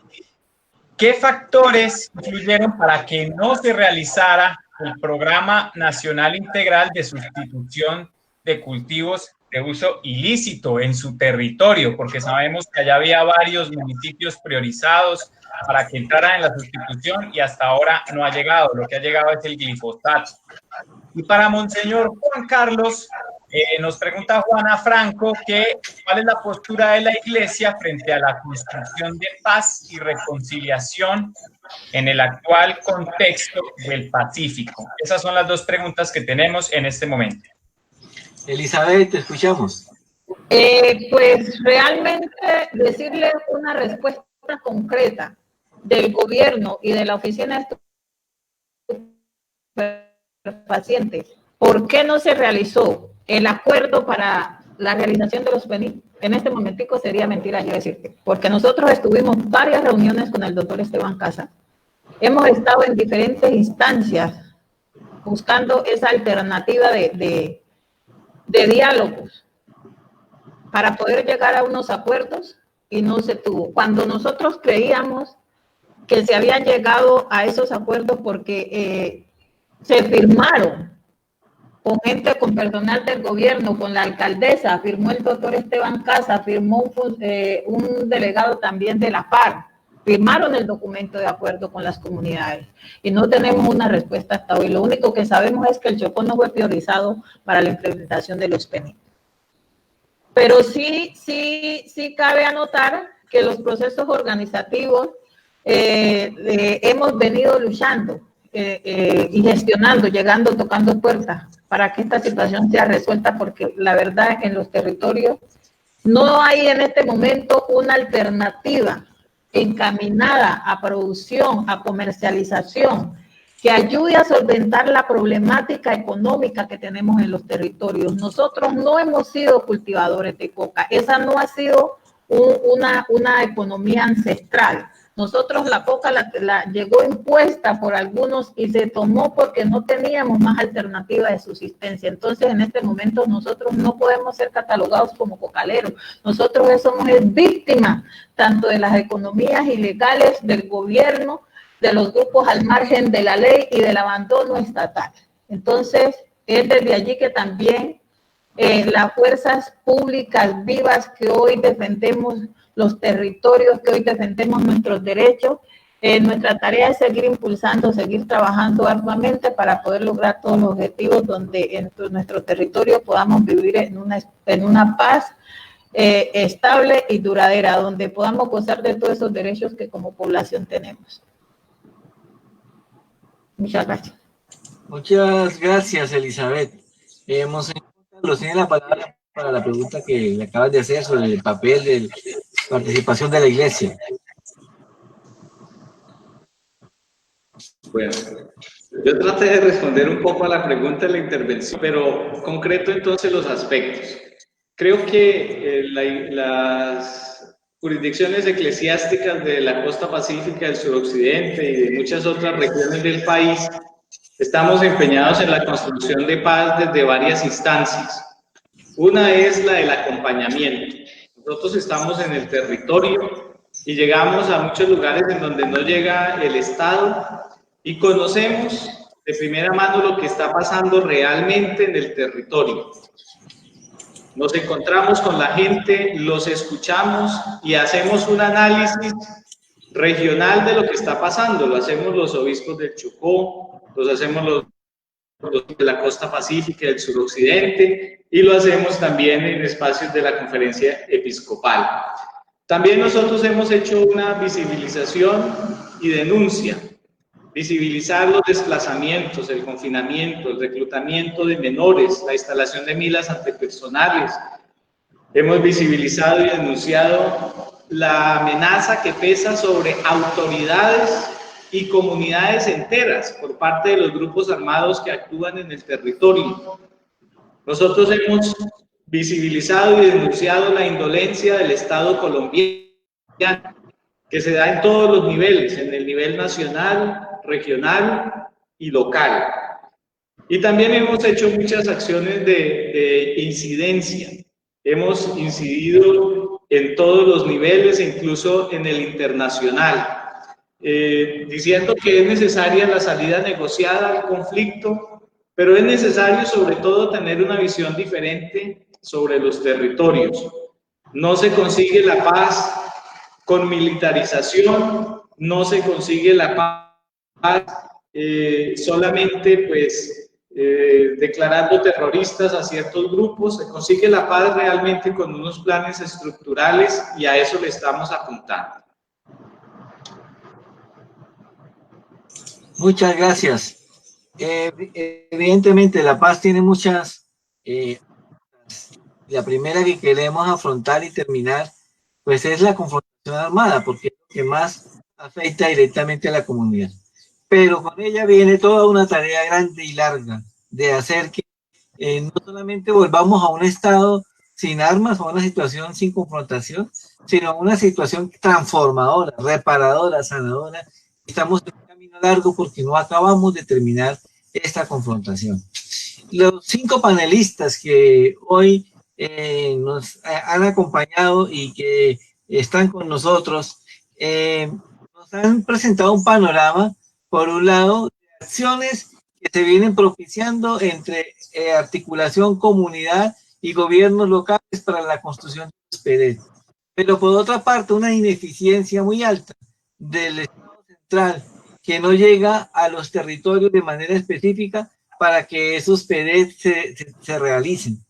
¿qué factores influyeron para que no se realizara el Programa Nacional Integral de Sustitución de Cultivos de Uso Ilícito en su territorio? Porque sabemos que allá había varios municipios priorizados para que entraran en la sustitución y hasta ahora no ha llegado. Lo que ha llegado es el glifosato. Y para Monseñor Juan Carlos, nos pregunta Juana Franco que cuál es la postura de la Iglesia frente a la construcción de paz y reconciliación en el actual contexto del Pacífico. Esas son las dos preguntas que tenemos en este momento. Elizabeth, te escuchamos. Pues realmente decirle una respuesta concreta del gobierno y de la Oficina de Pacientes, ¿por qué no se realizó el acuerdo para la realización de los PENI en este momentico sería mentira yo decirte, porque nosotros estuvimos varias reuniones con el doctor Esteban Casa. Hemos estado en diferentes instancias buscando esa alternativa de diálogos para poder llegar a unos acuerdos y no se tuvo. Cuando nosotros creíamos que se habían llegado a esos acuerdos porque se firmaron con gente, con personal del gobierno, con la alcaldesa, firmó el doctor Esteban Casa, firmó un delegado también de la FARC, firmaron el documento de acuerdo con las comunidades y no tenemos una respuesta hasta hoy. Lo único que sabemos es que el Chocó no fue priorizado para la implementación de los PENI. Pero sí cabe anotar que los procesos organizativos hemos venido luchando y gestionando, llegando, tocando puertas para que esta situación sea resuelta, porque la verdad es que en los territorios no hay en este momento una alternativa encaminada a producción, a comercialización, que ayude a solventar la problemática económica que tenemos en los territorios. Nosotros no hemos sido cultivadores de coca, esa no ha sido una economía ancestral. Nosotros la coca la llegó impuesta por algunos y se tomó porque no teníamos más alternativa de subsistencia. Entonces, en este momento nosotros no podemos ser catalogados como cocaleros. Nosotros somos víctimas tanto de las economías ilegales del gobierno, de los grupos al margen de la ley y del abandono estatal. Entonces, es desde allí que también las fuerzas públicas vivas que hoy defendemos los territorios, que hoy defendemos nuestros derechos, nuestra tarea es seguir impulsando, seguir trabajando arduamente para poder lograr todos los objetivos donde en nuestro territorio podamos vivir en una paz estable y duradera, donde podamos gozar de todos esos derechos que como población tenemos. Muchas gracias. Muchas gracias, Elizabeth. Monseñor Carlos, tiene la palabra para la pregunta que le acabas de hacer sobre el papel de participación de la Iglesia. Bueno, yo traté de responder un poco a la pregunta de la intervención, pero concreto entonces los aspectos. Creo que las jurisdicciones eclesiásticas de la costa pacífica, del suroccidente y de muchas otras regiones del país estamos empeñados en la construcción de paz desde varias instancias. Una es la del acompañamiento. Nosotros estamos en el territorio y llegamos a muchos lugares en donde no llega el Estado y conocemos de primera mano lo que está pasando realmente en el territorio. Nos encontramos con la gente, los escuchamos y hacemos un análisis regional de lo que está pasando. Lo hacemos los obispos del Chocó, los hacemos los de la costa pacífica, del suroccidente, y lo hacemos también en espacios de la conferencia episcopal. También nosotros hemos hecho una visibilización y denuncia, visibilizar los desplazamientos, el confinamiento, el reclutamiento de menores, la instalación de milas antipersonales. Hemos visibilizado y denunciado la amenaza que pesa sobre autoridades y comunidades enteras por parte de los grupos armados que actúan en el territorio. Nosotros hemos visibilizado y denunciado la indolencia del Estado colombiano, que se da en todos los niveles, en el nivel nacional, regional y local. Y también hemos hecho muchas acciones de incidencia. Hemos incidido en todos los niveles, incluso en el internacional, diciendo que es necesaria la salida negociada al conflicto, pero es necesario sobre todo tener una visión diferente sobre los territorios. No se consigue la paz con militarización, no se consigue la paz solamente pues declarando terroristas a ciertos grupos. Se consigue la paz realmente con unos planes estructurales y a eso le estamos apuntando. Muchas gracias. Evidentemente la paz tiene muchas, la primera que queremos afrontar y terminar pues es la confrontación armada, porque es lo que más afecta directamente a la comunidad, pero con ella viene toda una tarea grande y larga de hacer que no solamente volvamos a un estado sin armas o a una situación sin confrontación, sino a una situación transformadora, reparadora, sanadora. Estamos en un camino largo porque no acabamos de terminar esta confrontación. Los 5 panelistas que hoy nos han acompañado y que están con nosotros, nos han presentado un panorama, por un lado, de acciones que se vienen propiciando entre articulación, comunidad y gobiernos locales para la construcción de los PEDET. Pero por otra parte, una ineficiencia muy alta del Estado central que no llega a los territorios de manera específica para que esos PEDET se realicen.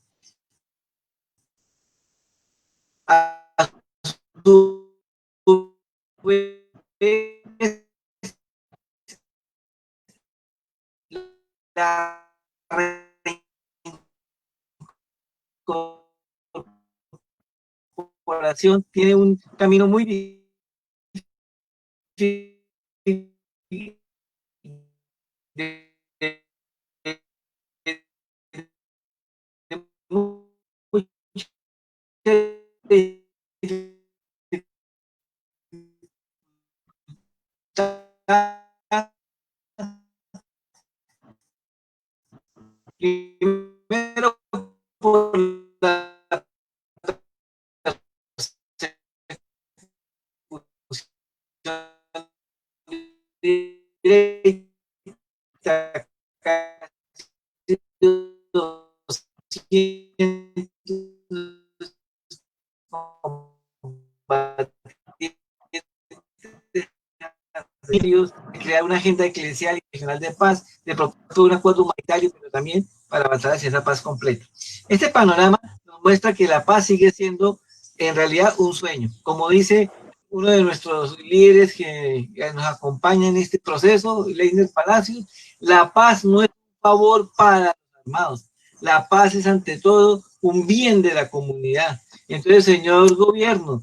A su vez, la reincorporación tiene un camino muy difícil de primero por la directa, crear una agenda eclesial y regional de paz, de propósito de un acuerdo humanitario, pero también para avanzar hacia esa paz completa. Este panorama nos muestra que la paz sigue siendo en realidad un sueño. Como dice uno de nuestros líderes que nos acompaña en este proceso, Leiner Palacios, la paz no es un favor para los armados, la paz es ante todo un bien de la comunidad. Entonces, señor gobierno,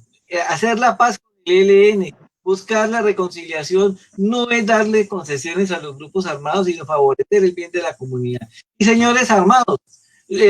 hacer la paz con el ELN, buscar la reconciliación, no es darle concesiones a los grupos armados, sino favorecer el bien de la comunidad. Y señores armados,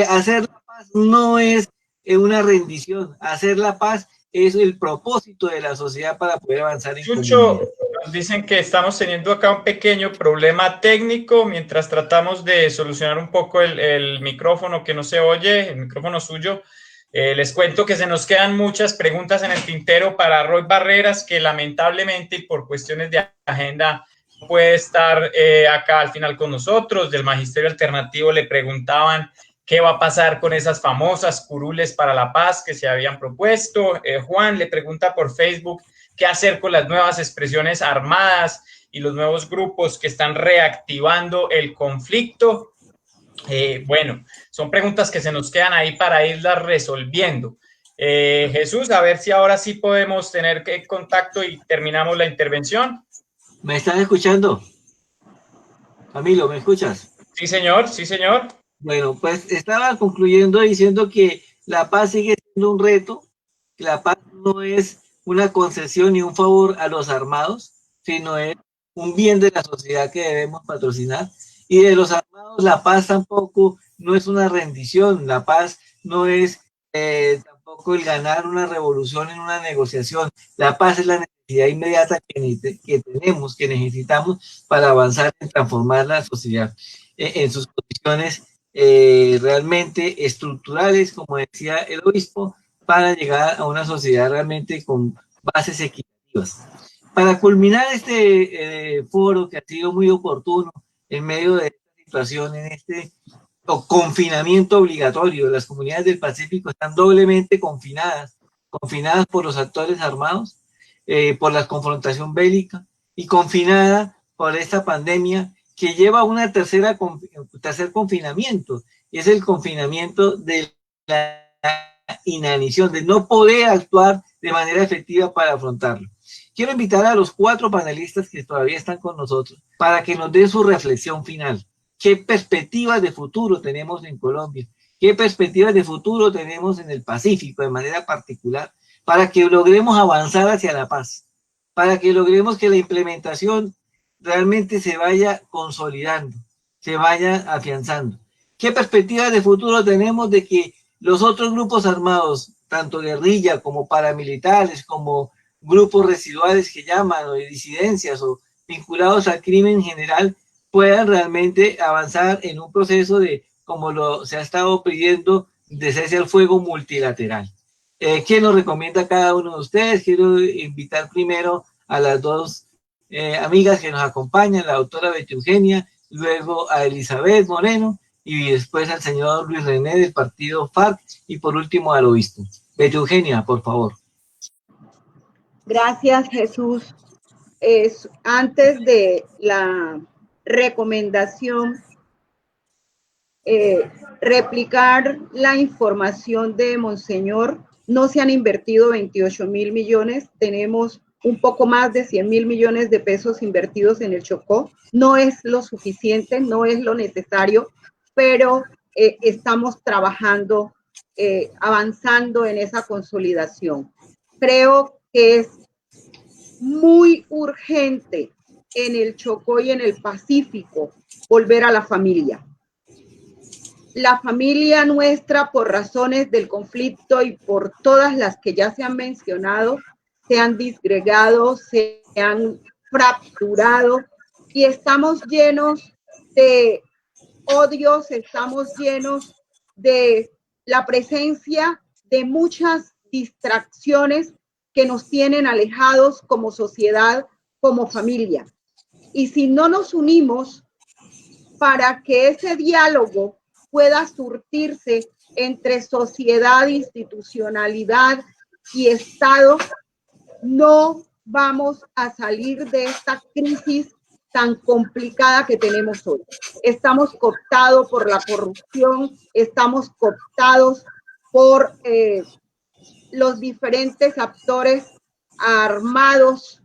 hacer la paz no es una rendición, hacer la paz es el propósito de la sociedad para poder avanzar en Chucho, comunidad. nos dicen que estamos teniendo acá un pequeño problema técnico mientras tratamos de solucionar un poco el micrófono que no se oye, el micrófono suyo. Les cuento que se nos quedan muchas preguntas en el tintero para Roy Barreras, que lamentablemente y por cuestiones de agenda no puede estar acá al final con nosotros. Del Magisterio Alternativo le preguntaban qué va a pasar con esas famosas curules para la paz que se habían propuesto. Juan le pregunta por Facebook qué hacer con las nuevas expresiones armadas y los nuevos grupos que están reactivando el conflicto. Bueno, son preguntas que se nos quedan ahí para irlas resolviendo. Jesús, a ver si ahora sí podemos tener contacto y terminamos la intervención. ¿Me están escuchando? Camilo, ¿me escuchas? Sí, señor, sí, señor. Bueno, pues estaba concluyendo diciendo que la paz sigue siendo un reto, que la paz no es una concesión ni un favor a los armados, sino es un bien de la sociedad que debemos patrocinar. Y de los armados, la paz tampoco no es una rendición, la paz no es tampoco el ganar una revolución en una negociación. La paz es la necesidad inmediata que tenemos, que necesitamos para avanzar en transformar la sociedad en sus condiciones realmente estructurales, como decía el obispo, para llegar a una sociedad realmente con bases equitativas. Para culminar este foro que ha sido muy oportuno en medio de esta situación, en este confinamiento obligatorio, las comunidades del Pacífico están doblemente confinadas por los actores armados, por la confrontación bélica y confinadas por esta pandemia que lleva a un tercer confinamiento, y es el confinamiento de la inanición, de no poder actuar de manera efectiva para afrontarlo. Quiero invitar a los 4 panelistas que todavía están con nosotros para que nos den su reflexión final. ¿Qué perspectivas de futuro tenemos en Colombia? ¿Qué perspectivas de futuro tenemos en el Pacífico de manera particular para que logremos avanzar hacia la paz? Para que logremos que la implementación realmente se vaya consolidando, se vaya afianzando. ¿Qué perspectivas de futuro tenemos de que Los otros grupos armados, tanto guerrilla como paramilitares, como grupos residuales que llaman, o de disidencias, o vinculados al crimen en general, puedan realmente avanzar en un proceso de, como se ha estado pidiendo, de cese al fuego multilateral. ¿Quién nos recomienda a cada uno de ustedes? Quiero invitar primero a las dos amigas que nos acompañan, la doctora Betty Eugenia, luego a Elizabeth Moreno y después al señor Luis René del partido FARC y por último al obispo. Betty Eugenia, por favor. Gracias, Jesús. Antes de la recomendación, replicar la información de Monseñor. No se han invertido 28.000 millones, tenemos un poco más de 100.000 millones de pesos invertidos en el Chocó. No es lo suficiente, no es lo necesario, pero estamos trabajando, avanzando en esa consolidación. Creo que es muy urgente en el Chocó y en el Pacífico volver a la familia. La familia nuestra, por razones del conflicto y por todas las que ya se han mencionado, se han disgregado, se han fracturado y estamos llenos de odios, estamos llenos de la presencia de muchas distracciones que nos tienen alejados como sociedad, como familia. Y si no nos unimos para que ese diálogo pueda surtirse entre sociedad, institucionalidad y Estado, no vamos a salir de esta crisis tan complicada que tenemos hoy. Estamos cooptados por la corrupción, estamos cooptados por los diferentes actores armados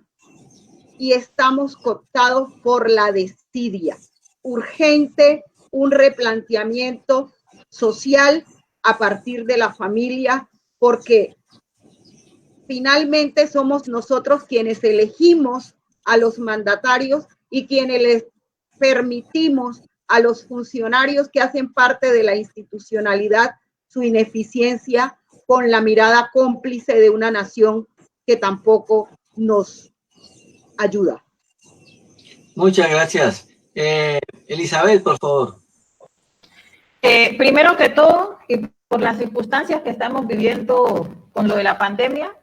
y estamos cooptados por la desidia. Urgente un replanteamiento social a partir de la familia, porque finalmente somos nosotros quienes elegimos a los mandatarios y quienes les permitimos a los funcionarios que hacen parte de la institucionalidad su ineficiencia con la mirada cómplice de una nación que tampoco nos ayuda. Muchas gracias. Elizabeth, por favor. Primero que todo, y por las circunstancias que estamos viviendo con lo de la pandemia,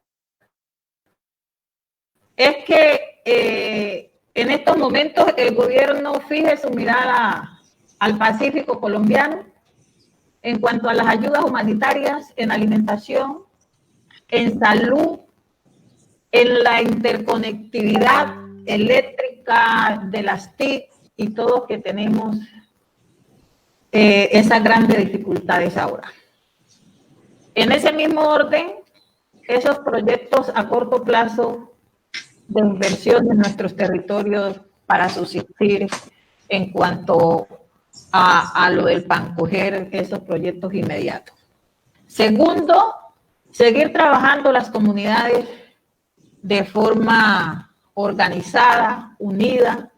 es que en estos momentos el gobierno fije su mirada al Pacífico colombiano en cuanto a las ayudas humanitarias, en alimentación, en salud, en la interconectividad eléctrica de las TIC y todos que tenemos esas grandes dificultades ahora. En ese mismo orden, esos proyectos a corto plazo de inversión en nuestros territorios para subsistir en cuanto a lo del PANCOGER, esos proyectos inmediatos. Segundo, seguir trabajando las comunidades de forma organizada, unida,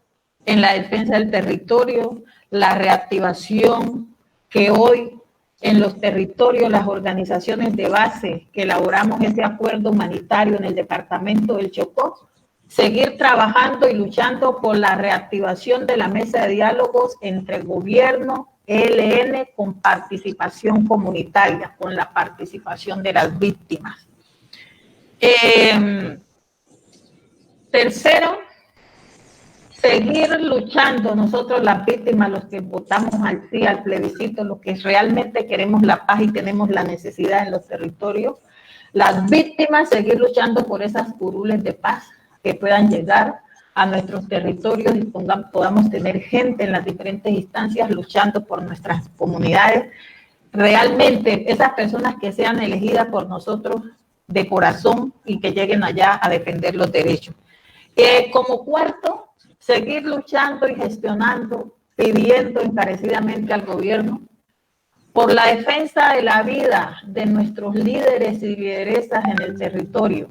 en la defensa del territorio, la reactivación que hoy en los territorios, las organizaciones de base que elaboramos ese acuerdo humanitario en el departamento del Chocó, seguir trabajando y luchando por la reactivación de la mesa de diálogos entre gobierno, ELN, con participación comunitaria, con la participación de las víctimas. Tercero, seguir luchando nosotros las víctimas, los que votamos al sí, al plebiscito, los que realmente queremos la paz y tenemos la necesidad en los territorios, las víctimas, seguir luchando por esas curules de paz que puedan llegar a nuestros territorios y podamos tener gente en las diferentes instancias luchando por nuestras comunidades. Realmente esas personas que sean elegidas por nosotros de corazón y que lleguen allá a defender los derechos. Como cuarto, seguir luchando y gestionando, pidiendo encarecidamente al gobierno por la defensa de la vida de nuestros líderes y lideresas en el territorio,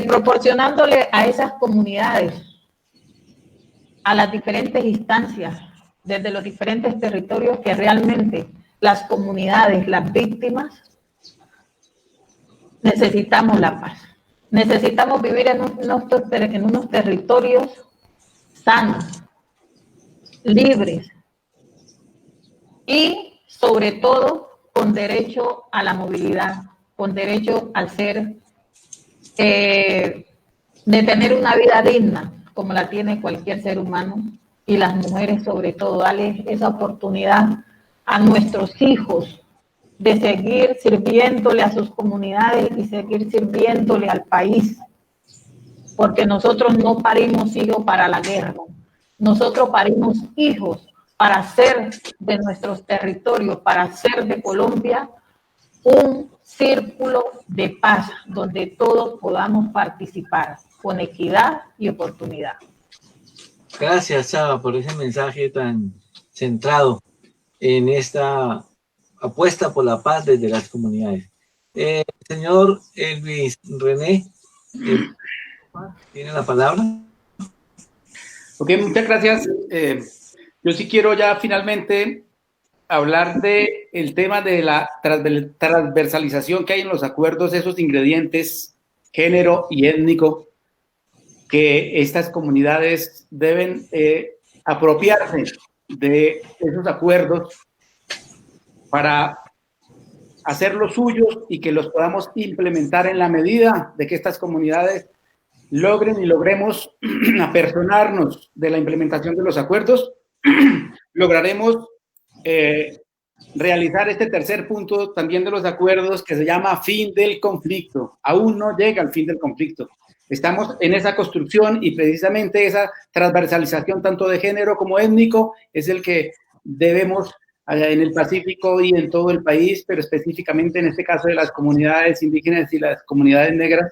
proporcionándole a esas comunidades, a las diferentes instancias, desde los diferentes territorios, que realmente las comunidades, las víctimas, necesitamos la paz. Necesitamos vivir en unos territorios sanos, libres y, sobre todo, con derecho a la movilidad, con derecho al ser, de tener una vida digna, como la tiene cualquier ser humano, y las mujeres, sobre todo, darles esa oportunidad a nuestros hijos de seguir sirviéndole a sus comunidades y seguir sirviéndole al país, porque nosotros no parimos hijos para la guerra, nosotros parimos hijos para hacer de nuestros territorios, para hacer de Colombia un círculo de paz donde todos podamos participar con equidad y oportunidad. Gracias, Chava, por ese mensaje tan centrado en esta apuesta por la paz desde las comunidades. Señor Luis René, ¿tiene la palabra? Ok, muchas gracias. Yo sí quiero ya finalmente hablar del tema de la transversalización que hay en los acuerdos, esos ingredientes, género y étnico, que estas comunidades deben apropiarse de esos acuerdos para hacerlos suyos y que los podamos implementar en la medida de que estas comunidades logren y logremos apersonarnos de la implementación de los acuerdos, lograremos realizar este tercer punto también de los acuerdos que se llama fin del conflicto. Aún no llega al fin del conflicto. Estamos en esa construcción y precisamente esa transversalización tanto de género como étnico es el que debemos en el Pacífico y en todo el país, pero específicamente en este caso de las comunidades indígenas y las comunidades negras,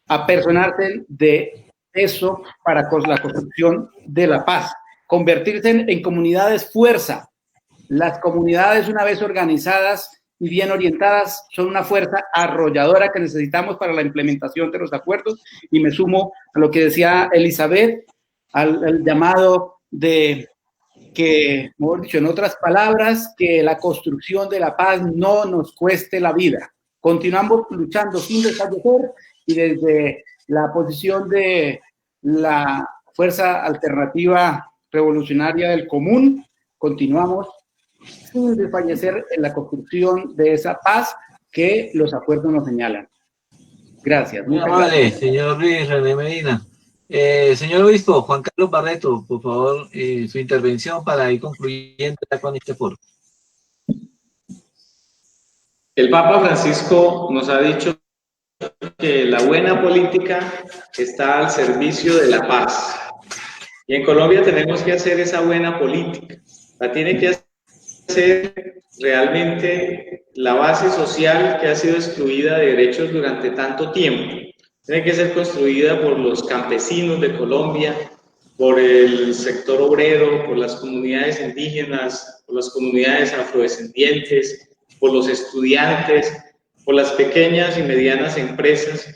apersonarse de eso para la construcción de la paz, convertirse en comunidades fuerza. Las comunidades, una vez organizadas y bien orientadas, son una fuerza arrolladora que necesitamos para la implementación de los acuerdos, y me sumo a lo que decía Elizabeth, al llamado de que, mejor dicho, en otras palabras, que la construcción de la paz no nos cueste la vida. Continuamos luchando sin desfallecer y desde la posición de la Fuerza Alternativa Revolucionaria del Común, continuamos sin desfallecer en la construcción de esa paz que los acuerdos nos señalan. Gracias. Vale, señor Luis René Medina. Señor obispo, Juan Carlos Barreto, por favor, su intervención para ir concluyendo con este foro. El Papa Francisco nos ha dicho que la buena política está al servicio de la paz. Y en Colombia tenemos que hacer esa buena política. La tiene que hacer realmente la base social que ha sido excluida de derechos durante tanto tiempo. Tiene que ser construida por los campesinos de Colombia, por el sector obrero, por las comunidades indígenas, por las comunidades afrodescendientes, por los estudiantes, por las pequeñas y medianas empresas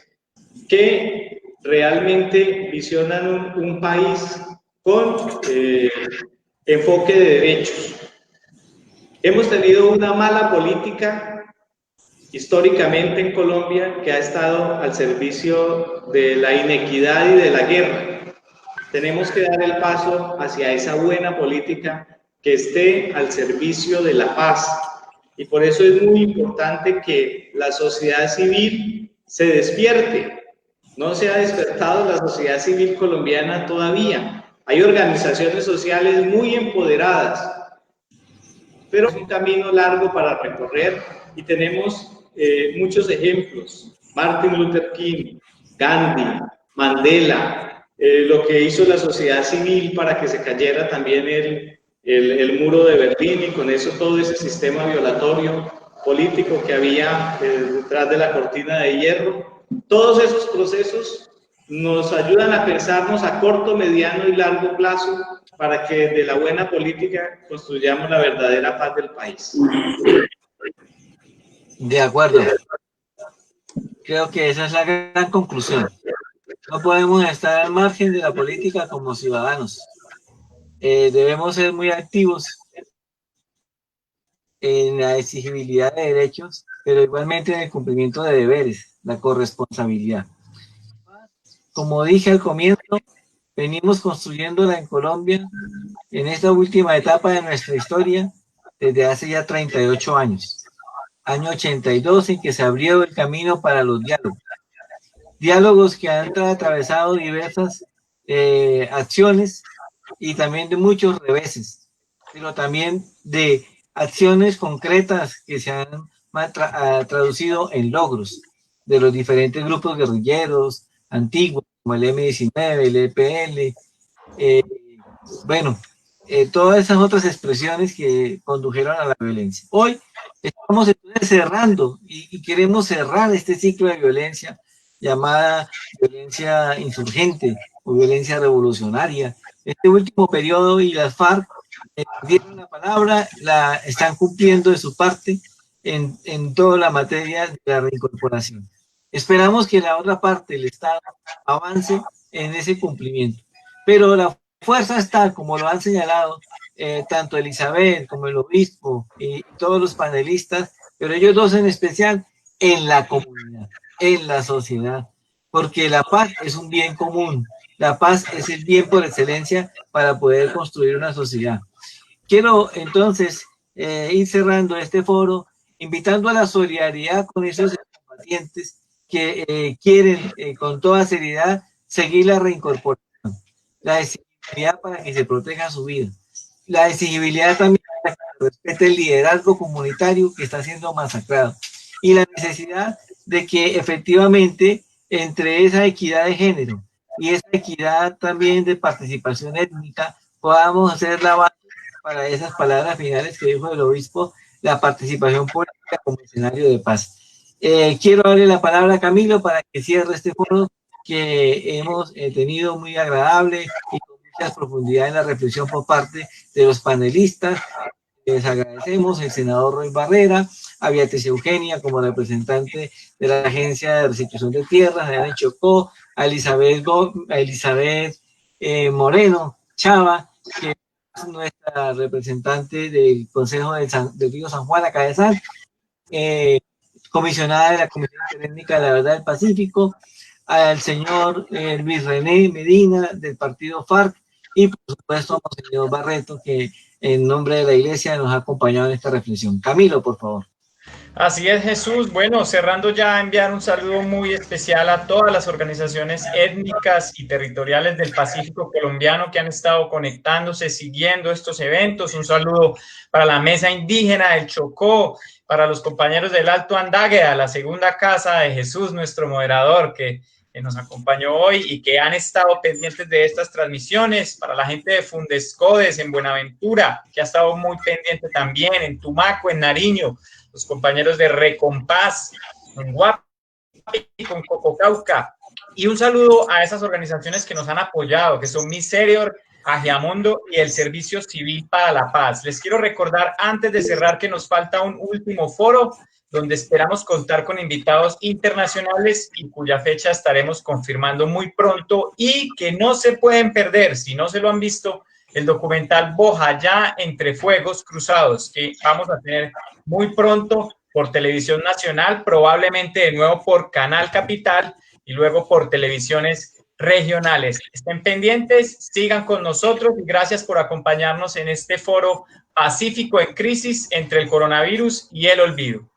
que realmente visionan un país con enfoque de derechos. Hemos tenido una mala política históricamente en Colombia que ha estado al servicio de la inequidad y de la guerra. Tenemos que dar el paso hacia esa buena política que esté al servicio de la paz. Y por eso es muy importante que la sociedad civil se despierte. No se ha despertado la sociedad civil colombiana todavía. Hay organizaciones sociales muy empoderadas, pero es un camino largo para recorrer y tenemos muchos ejemplos. Martin Luther King, Gandhi, Mandela, lo que hizo la sociedad civil para que se cayera también el muro de Berlín y con eso todo ese sistema violatorio político que había detrás de la cortina de hierro. Todos esos procesos nos ayudan a pensarnos a corto, mediano y largo plazo para que de la buena política construyamos la verdadera paz del país. De acuerdo. Creo que esa es la gran conclusión. No podemos estar al margen de la política como ciudadanos. Debemos ser muy activos en la exigibilidad de derechos, pero igualmente en el cumplimiento de deberes, la corresponsabilidad. Como dije al comienzo, venimos construyéndola en Colombia en esta última etapa de nuestra historia desde hace ya 38 años. Año 82 en que se abrió el camino para los diálogos. Diálogos que han atravesado diversas acciones y también de muchos reveses, pero también de acciones concretas que se han traducido en logros de los diferentes grupos guerrilleros antiguos, como el M-19, el EPL, todas esas otras expresiones que condujeron a la violencia. Hoy estamos entonces cerrando y queremos cerrar este ciclo de violencia llamada violencia insurgente o violencia revolucionaria. Este último periodo y las FARC dieron la palabra, la están cumpliendo de su parte en toda la materia de la reincorporación. Esperamos que la otra parte, el Estado, avance en ese cumplimiento. Pero la fuerza está, como lo han señalado, tanto Elizabeth como el obispo y todos los panelistas, pero ellos dos en especial, en la comunidad, en la sociedad, porque la paz es un bien común, la paz es el bien por excelencia para poder construir una sociedad. Quiero entonces ir cerrando este foro, invitando a la solidaridad con esos combatientes que quieren con toda seriedad seguir la reincorporación, la exigibilidad para que se proteja su vida, la exigibilidad también para que se respete el liderazgo comunitario que está siendo masacrado y la necesidad de que efectivamente entre esa equidad de género y esa equidad también de participación étnica podamos hacer la base para esas palabras finales que dijo el obispo, la participación política como escenario de paz. Quiero darle la palabra a Camilo para que cierre este foro que hemos tenido muy agradable y con mucha profundidad en la reflexión por parte de los panelistas. Les agradecemos el senador Roy Barrera, a Beatriz Eugenia como representante de la Agencia de Restitución de Tierras, a Ana Chocó, a Elizabeth Moreno Chava, que es nuestra representante del Consejo del Río San Juan, acá de San, comisionada de la Comisión Técnica de la Verdad del Pacífico, al señor Luis René Medina del partido FARC y por supuesto al señor Barreto que en nombre de la Iglesia nos ha acompañado en esta reflexión. Camilo, por favor. Así es, Jesús. Bueno, cerrando ya, enviar un saludo muy especial a todas las organizaciones étnicas y territoriales del Pacífico colombiano que han estado conectándose, siguiendo estos eventos. Un saludo para la Mesa Indígena del Chocó, para los compañeros del Alto Andágueda, la segunda casa de Jesús, nuestro moderador, que nos acompañó hoy y que han estado pendientes de estas transmisiones, para la gente de Fundescodes en Buenaventura, que ha estado muy pendiente también, en Tumaco, en Nariño, los compañeros de Recompás, en Guapi, con Cococauca, y un saludo a esas organizaciones que nos han apoyado, que son Miserior, Agiamundo y el Servicio Civil para la Paz. Les quiero recordar, antes de cerrar, que nos falta un último foro, donde esperamos contar con invitados internacionales y cuya fecha estaremos confirmando muy pronto y que no se pueden perder, si no se lo han visto, el documental Bojayá entre fuegos cruzados, que vamos a tener muy pronto por Televisión Nacional, probablemente de nuevo por Canal Capital y luego por televisiones regionales. Estén pendientes, sigan con nosotros y gracias por acompañarnos en este foro Pacífico en crisis entre el coronavirus y el olvido.